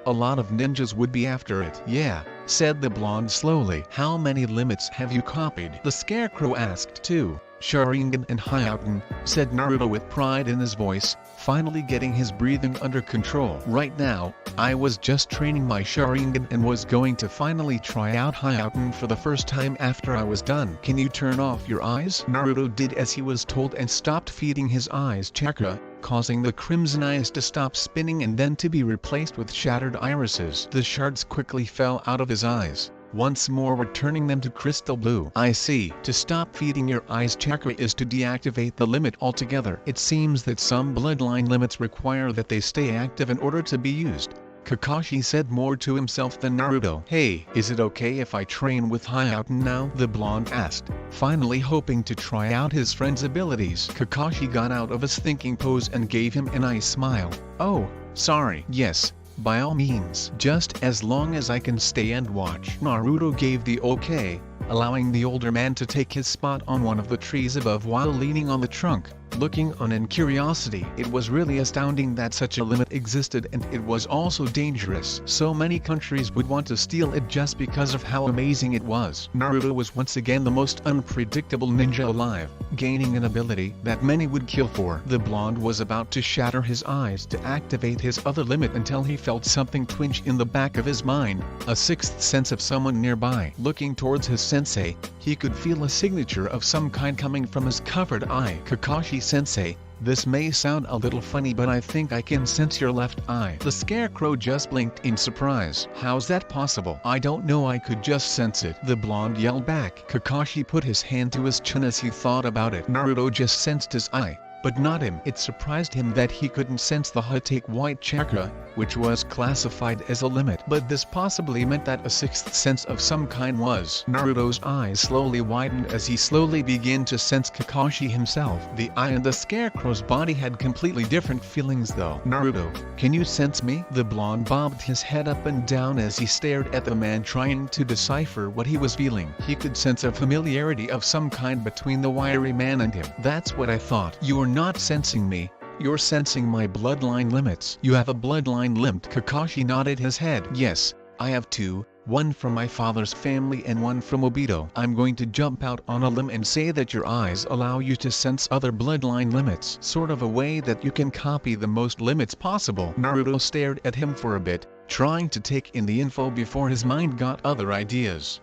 A lot of ninjas would be after it. Yeah, said the blonde slowly. How many limits have you copied? The scarecrow asked. 2. Sharingan and Hyouten, said Naruto with pride in his voice, finally getting his breathing under control. Right now, I was just training my Sharingan and was going to finally try out Hyouten for the first time after I was done. Can you turn off your eyes? Naruto did as he was told and stopped feeding his eyes chakra, causing the crimson eyes to stop spinning and then to be replaced with shattered irises. The shards quickly fell out of his eyes, once more returning them to crystal blue. I see. To stop feeding your eyes chakra is to deactivate the limit altogether. It seems that some bloodline limits require that they stay active in order to be used. Kakashi said more to himself than Naruto. Hey, is it okay if I train with Hyouten now? The blonde asked, finally hoping to try out his friend's abilities. Kakashi got out of his thinking pose and gave him an ice smile. Oh, sorry. Yes, by all means. Just as long as I can stay and watch. Naruto gave the okay, allowing the older man to take his spot on one of the trees above while leaning on the trunk, looking on in curiosity. It was really astounding that such a limit existed, and it was also dangerous. So many countries would want to steal it just because of how amazing it was. Naruto was once again the most unpredictable ninja alive, gaining an ability that many would kill for. The blonde was about to shatter his eyes to activate his other limit until he felt something twinge in the back of his mind, a sixth sense of someone nearby. Looking towards his sensei, he could feel a signature of some kind coming from his covered eye. Kakashi-sensei, this may sound a little funny, but I think I can sense your left eye. The scarecrow just blinked in surprise. How's that possible? I don't know, I could just sense it. The blonde yelled back. Kakashi put his hand to his chin as he thought about it. Naruto just sensed his eye, but not him. It surprised him that he couldn't sense the Hatake white chakra, which was classified as a limit. But this possibly meant that a sixth sense of some kind was. Naruto's eyes slowly widened as he slowly began to sense Kakashi himself. The eye and the scarecrow's body had completely different feelings though. Naruto, can you sense me? The blonde bobbed his head up and down as he stared at the man, trying to decipher what he was feeling. He could sense a familiarity of some kind between the wiry man and him. That's what I thought. You are not sensing me. You're sensing my bloodline limits. You have a bloodline limit. Kakashi nodded his head. Yes, I have 2, one from my father's family and one from Obito. I'm going to jump out on a limb and say that your eyes allow you to sense other bloodline limits. Sort of a way that you can copy the most limits possible. Naruto stared at him for a bit, trying to take in the info before his mind got other ideas.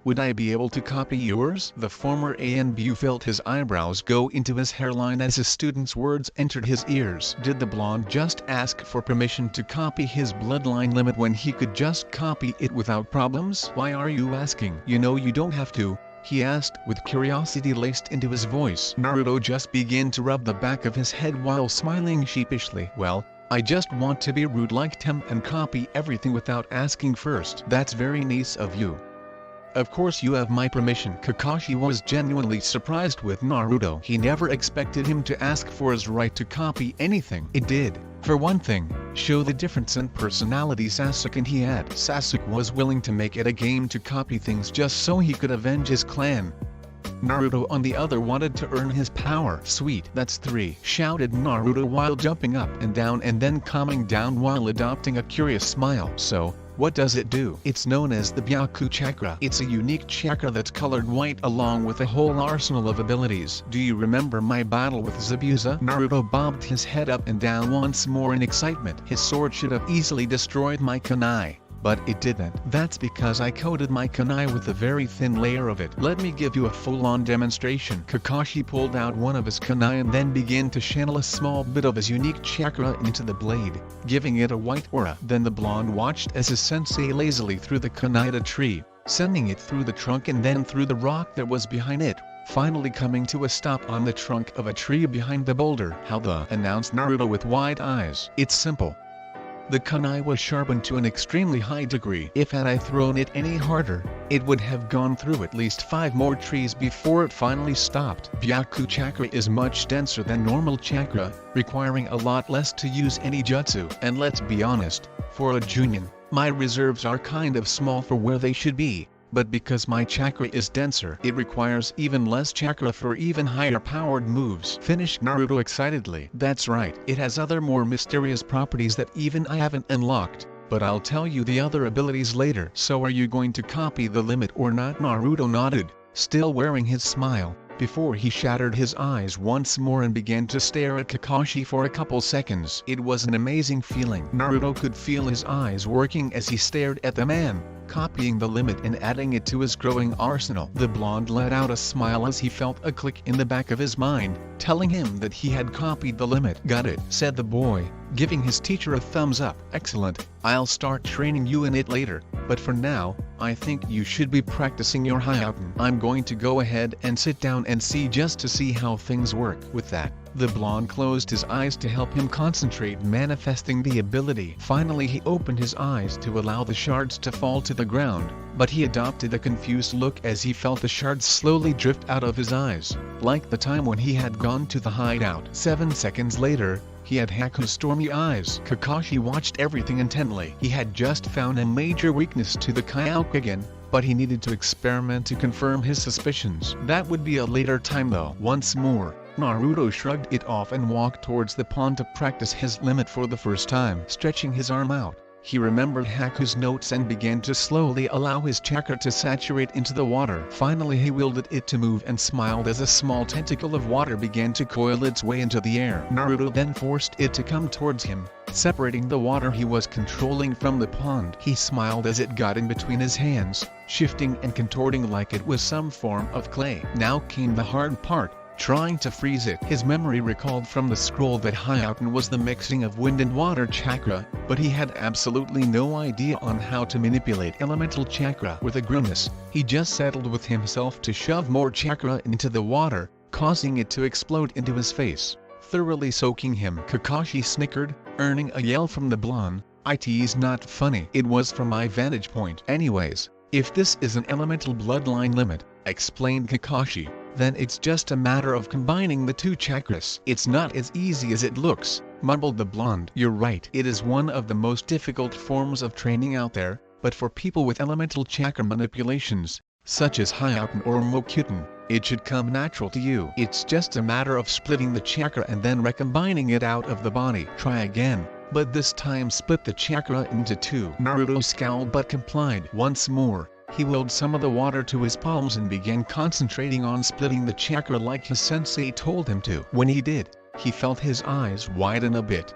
Would I be able to copy yours? The former ANBU felt his eyebrows go into his hairline as his student's words entered his ears. Did the blonde just ask for permission to copy his bloodline limit when he could just copy it without problems? Why are you asking? You know you don't have to. he asked with curiosity laced into his voice. Naruto just began to rub the back of his head while smiling sheepishly. Well, I just want to be rude like Tem and copy everything without asking first. That's very nice of you. Of course you have my permission. Kakashi was genuinely surprised with Naruto. He never expected him to ask for his right to copy anything. It did, for one thing, show the difference in personality Sasuke and he had. Sasuke was willing to make it a game to copy things just so he could avenge his clan. Naruto on the other wanted to earn his power. Sweet, that's 3, shouted Naruto while jumping up and down and then calming down while adopting a curious smile. So, what does it do? It's known as the Byaku Chakra. It's a unique chakra that's colored white along with a whole arsenal of abilities. Do you remember my battle with Zabuza? Naruto bobbed his head up and down once more in excitement. His sword should have easily destroyed my kunai, but it didn't. That's because I coated my kunai with a very thin layer of it. Let me give you a full-on demonstration. Kakashi pulled out one of his kunai and then began to channel a small bit of his unique chakra into the blade, giving it a white aura. Then the blonde watched as his sensei lazily threw the kunai at a tree, sending it through the trunk and then through the rock that was behind it, finally coming to a stop on the trunk of a tree behind the boulder. How the? Announced Naruto with wide eyes. It's simple. The kunai was sharpened to an extremely high degree. If had I thrown it any harder, it would have gone through at least 5 more trees before it finally stopped. Byaku chakra is much denser than normal chakra, requiring a lot less to use any jutsu. And let's be honest, for a Junin, my reserves are kind of small for where they should be. But because my chakra is denser, it requires even less chakra for even higher powered moves. Finished Naruto excitedly. That's right, it has other more mysterious properties that even I haven't unlocked, but I'll tell you the other abilities later. So are you going to copy the limit or not? Naruto nodded, still wearing his smile, before he shattered his eyes once more and began to stare at Kakashi for a couple seconds. It was an amazing feeling. Naruto could feel his eyes working as he stared at the man, copying the limit and adding it to his growing arsenal. The blonde let out a smile as he felt a click in the back of his mind, telling him that he had copied the limit. Got it, said the boy, giving his teacher a thumbs up. Excellent, I'll start training you in it later, but for now, I think you should be practicing your Hyoten. I'm going to go ahead and sit down and see just to see how things work. With that, the blonde closed his eyes to help him concentrate, manifesting the ability. Finally he opened his eyes to allow the shards to fall to the ground, but he adopted a confused look as he felt the shards slowly drift out of his eyes, like the time when he had gone to the hideout. 7 seconds later, he had Haku's stormy eyes. Kakashi watched everything intently. He had just found a major weakness to the Kyokugen, but he needed to experiment to confirm his suspicions. That would be a later time though. Once more, Naruto shrugged it off and walked towards the pond to practice his limit for the first time. Stretching his arm out, he remembered Haku's notes and began to slowly allow his chakra to saturate into the water. Finally he willed it to move and smiled as a small tentacle of water began to coil its way into the air. Naruto then forced it to come towards him, separating the water he was controlling from the pond. He smiled as it got in between his hands, shifting and contorting like it was some form of clay. Now came the hard part, trying to freeze it. His memory recalled from the scroll that Hyoten was the mixing of wind and water chakra, but he had absolutely no idea on how to manipulate elemental chakra. With a grimace, he just settled with himself to shove more chakra into the water, causing it to explode into his face, thoroughly soaking him. Kakashi snickered, earning a yell from the blonde. "It's not funny. It was from my vantage point. Anyways, if this is an elemental bloodline limit," explained Kakashi, "then it's just a matter of combining the 2 chakras." "It's not as easy as it looks," mumbled the blonde. "You're right. It is one of the most difficult forms of training out there, but for people with elemental chakra manipulations, such as Hyoten or Mokuten, it should come natural to you. It's just a matter of splitting the chakra and then recombining it out of the body. Try again, but this time split the chakra into 2. Naruto scowled but complied. Once more, he willed some of the water to his palms and began concentrating on splitting the chakra like his sensei told him to. When he did, he felt his eyes widen a bit.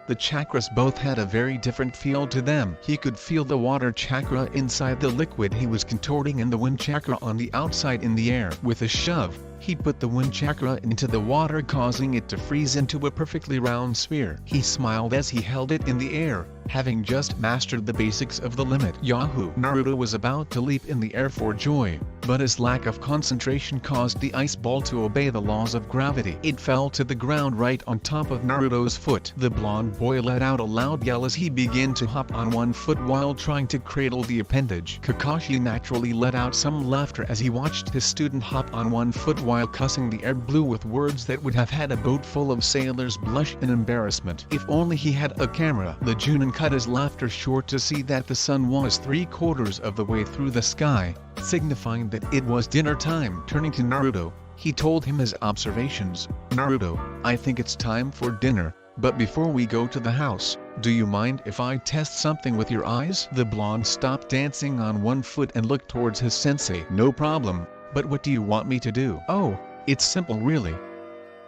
The chakras both had a very different feel to them. He could feel the water chakra inside the liquid he was contorting and the wind chakra on the outside in the air. With a shove, He put the wind chakra into the water, causing it to freeze into a perfectly round sphere. He smiled as he held it in the air, having just mastered the basics of the limit. Yahoo! Naruto was about to leap in the air for joy, but his lack of concentration caused the ice ball to obey the laws of gravity. It fell to the ground right on top of Naruto's foot. The blonde boy let out a loud yell as he began to hop on one foot while trying to cradle the appendage. Kakashi naturally let out some laughter as he watched his student hop on one foot while cussing the air blue with words that would have had a boat full of sailors blush in embarrassment. If only he had a camera. The Junin cut his laughter short to see that the sun was 3/4 of the way through the sky, signifying that it was dinner time. Turning to Naruto, he told him his observations. Naruto, I think it's time for dinner, but before we go to the house, do you mind if I test something with your eyes? The blonde stopped dancing on one foot and looked towards his sensei. No problem, but what do you want me to do? Oh, it's simple really.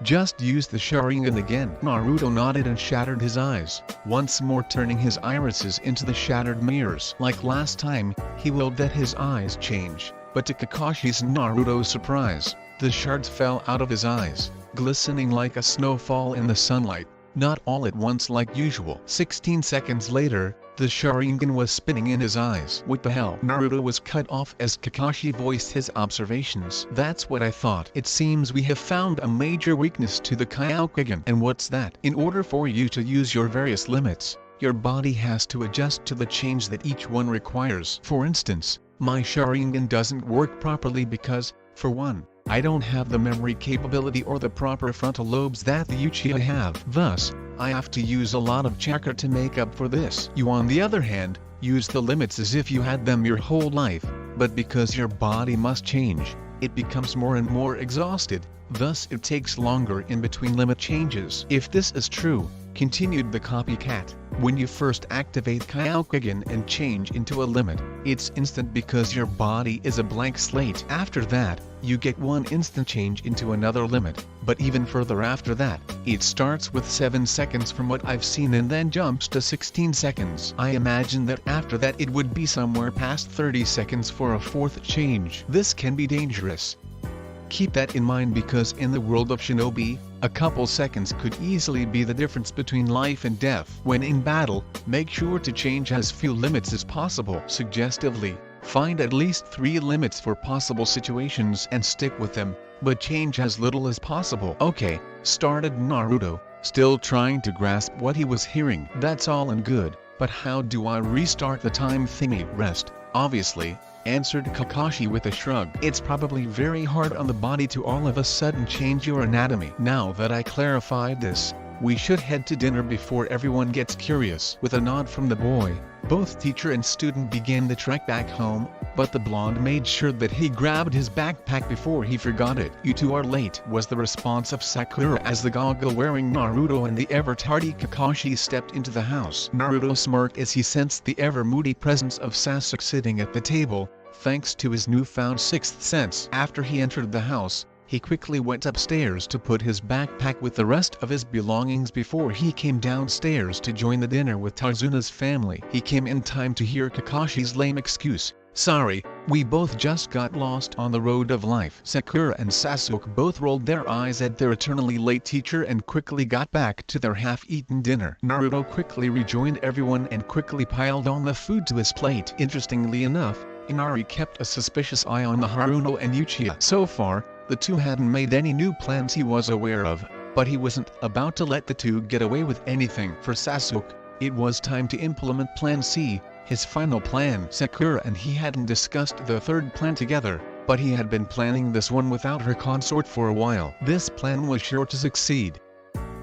Just use the Sharingan again. Naruto nodded and shattered his eyes, once more turning his irises into the shattered mirrors. Like last time, he willed that his eyes change, but to Kakashi's and Naruto's surprise, the shards fell out of his eyes, glistening like a snowfall in the sunlight, not all at once like usual. 16 seconds later, the Sharingan was spinning in his eyes. What the hell? Naruto was cut off as Kakashi voiced his observations. That's what I thought. It seems we have found a major weakness to the Kyokugen. And what's that? In order for you to use your various limits, your body has to adjust to the change that each one requires. For instance, my Sharingan doesn't work properly because, for one, I don't have the memory capability or the proper frontal lobes that the Uchiha have. Thus, I have to use a lot of chakra to make up for this. You on the other hand, use the limits as if you had them your whole life, but because your body must change, it becomes more and more exhausted, thus it takes longer in between limit changes. If this is true, continued the copycat, when you first activate Kyokugen and change into a limit, it's instant because your body is a blank slate. After that, you get one instant change into another limit, but even further after that, it starts with 7 seconds from what I've seen and then jumps to 16 seconds. I imagine that after that it would be somewhere past 30 seconds for a fourth change. This can be dangerous. Keep that in mind because in the world of shinobi, a couple seconds could easily be the difference between life and death. When in battle, make sure to change as few limits as possible. Suggestively, find at least 3 limits for possible situations and stick with them, but change as little as possible. Okay, started Naruto, still trying to grasp what he was hearing. That's all and good, but how do I restart the time thingy? Rest, obviously, answered Kakashi with a shrug. It's probably very hard on the body to all of a sudden change your anatomy. Now that I clarified this, we should head to dinner before everyone gets curious. With a nod from the boy, both teacher and student began the trek back home, but the blonde made sure that he grabbed his backpack before he forgot it. You two are late, was the response of Sakura as the goggle-wearing Naruto and the ever-tardy Kakashi stepped into the house. Naruto smirked as he sensed the ever-moody presence of Sasuke sitting at the table, thanks to his newfound sixth sense. After he entered the house, he quickly went upstairs to put his backpack with the rest of his belongings before he came downstairs to join the dinner with Tarzuna's family. He came in time to hear Kakashi's lame excuse. Sorry, we both just got lost on the road of life. Sakura and Sasuke both rolled their eyes at their eternally late teacher and quickly got back to their half-eaten dinner. Naruto quickly rejoined everyone and quickly piled on the food to his plate. Interestingly enough, Inari kept a suspicious eye on the Haruno and Uchiha. So far, the two hadn't made any new plans he was aware of, but he wasn't about to let the two get away with anything. For Sasuke, it was time to implement Plan C, his final plan. Sakura and he hadn't discussed the third plan together, but he had been planning this one without her consort for a while. This plan was sure to succeed.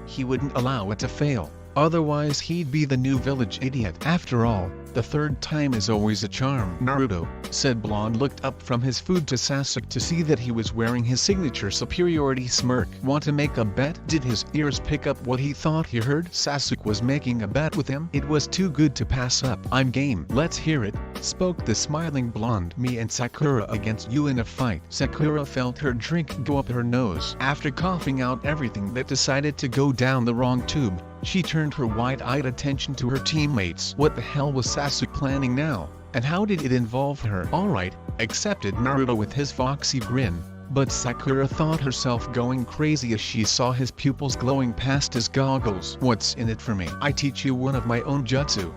He wouldn't allow it to fail, otherwise he'd be the new village idiot. After all, the third time is always a charm. Naruto, said Blonde, looked up from his food to Sasuke to see that he was wearing his signature superiority smirk. Want to make a bet? Did his ears pick up what he thought he heard? Sasuke was making a bet with him. It was too good to pass up. I'm game. Let's hear it, spoke the smiling blonde. Me and Sakura against you in a fight. Sakura felt her drink go up her nose. After coughing out everything that decided to go down the wrong tube, she turned her wide-eyed attention to her teammates. What the hell was Sasuke planning now, and how did it involve her? Alright, accepted Naruto with his foxy grin. But Sakura thought herself going crazy as she saw his pupils glowing past his goggles. What's in it for me? I teach you one of my own jutsu.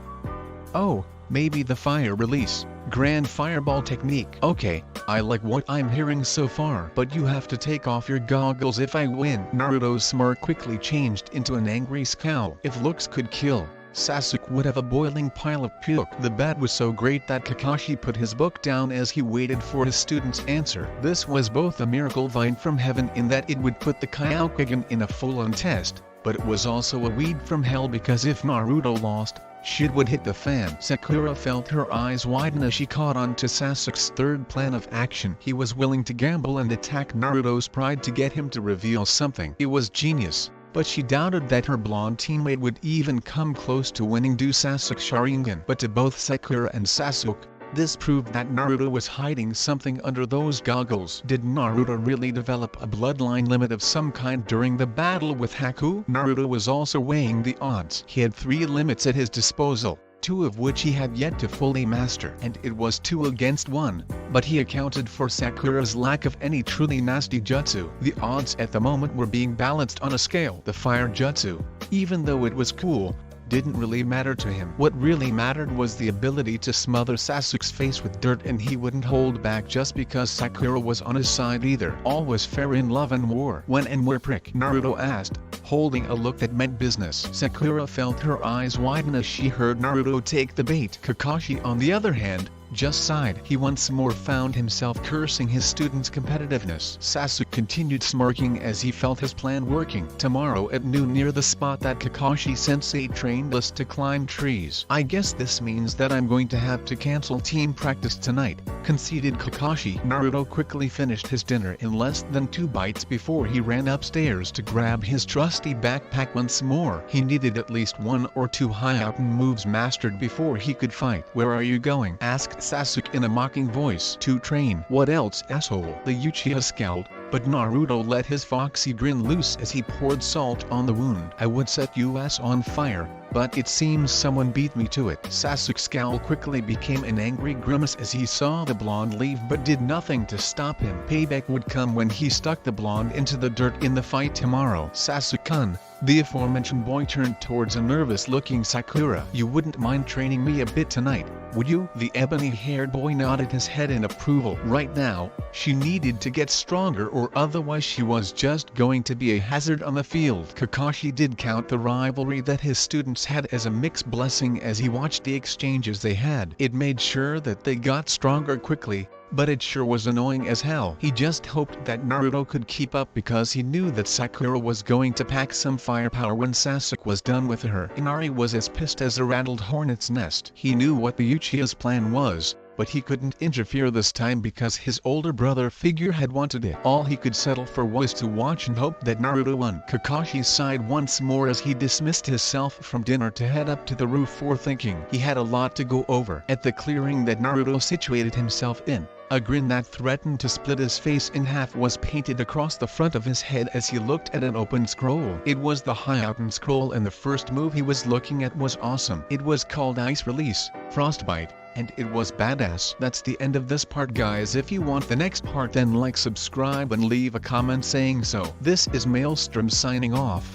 Oh, maybe the fire release, grand fireball technique. Okay, I like what I'm hearing so far. But you have to take off your goggles if I win. Naruto's smirk quickly changed into an angry scowl. If looks could kill, Sasuke would have a boiling pile of puke. The bat was so great that Kakashi put his book down as he waited for his student's answer. This was both a miracle vine from heaven in that it would put the Kyokugen in a full-on test, but it was also a weed from hell because if Naruto lost, shit would hit the fan. Sakura felt her eyes widen as she caught on to Sasuke's third plan of action. He was willing to gamble and attack Naruto's pride to get him to reveal something. It was genius. But she doubted that her blonde teammate would even come close to winning due Sasuke's Sharingan. But to both Sakura and Sasuke, this proved that Naruto was hiding something under those goggles. Did Naruto really develop a bloodline limit of some kind during the battle with Haku? Naruto was also weighing the odds. He had 3 limits at his disposal, 2 of which he had yet to fully master, and it was 2 against 1, but he accounted for Sakura's lack of any truly nasty jutsu. The odds at the moment were being balanced on a scale. The fire jutsu, even though it was cool, didn't really matter to him. What really mattered was the ability to smother Sasuke's face with dirt, and he wouldn't hold back just because Sakura was on his side either. All was fair in love and war. When and where prick? Naruto asked, holding a look that meant business. Sakura felt her eyes widen as she heard Naruto take the bait. Kakashi on the other hand, just sighed. He once more found himself cursing his student's competitiveness. Sasuke continued smirking as he felt his plan working. Tomorrow at noon near the spot that Kakashi-sensei trained us to climb trees. I guess this means that I'm going to have to cancel team practice tonight, conceded Kakashi. Naruto quickly finished his dinner in less than 2 bites before he ran upstairs to grab his trusty backpack once more. He needed at least 1 or 2 Hyouten moves mastered before he could fight. Where are you going? Asked Sasuke in a mocking voice. To train. What else, asshole? The Uchiha scowled, but Naruto let his foxy grin loose as he poured salt on the wound. I would set you ass on fire, but it seems someone beat me to it. Sasuke's scowl quickly became an angry grimace as he saw the blonde leave but did nothing to stop him. Payback would come when he stuck the blonde into the dirt in the fight tomorrow. Sasuke-kun, the aforementioned boy turned towards a nervous-looking Sakura. You wouldn't mind training me a bit tonight, would you? The ebony-haired boy nodded his head in approval. Right now, she needed to get stronger or otherwise she was just going to be a hazard on the field. Kakashi did count the rivalry that his students had as a mixed blessing as he watched the exchanges they had. It made sure that they got stronger quickly, but it sure was annoying as hell. He just hoped that Naruto could keep up because he knew that Sakura was going to pack some firepower when Sasuke was done with her. Inari was as pissed as a rattled hornet's nest. He knew what the Uchiha's plan was, but he couldn't interfere this time because his older brother figure had wanted it. All he could settle for was to watch and hope that Naruto won. Kakashi sighed once more as he dismissed himself from dinner to head up to the roof forethinking. He had a lot to go over. At the clearing that Naruto situated himself in, a grin that threatened to split his face in half was painted across the front of his head as he looked at an open scroll. It was the Hyouten scroll and the first move he was looking at was awesome. It was called Ice Release, Frostbite, and it was badass. That's the end of this part guys. If you want the next part then like, subscribe and leave a comment saying so. This is Maelstrom signing off.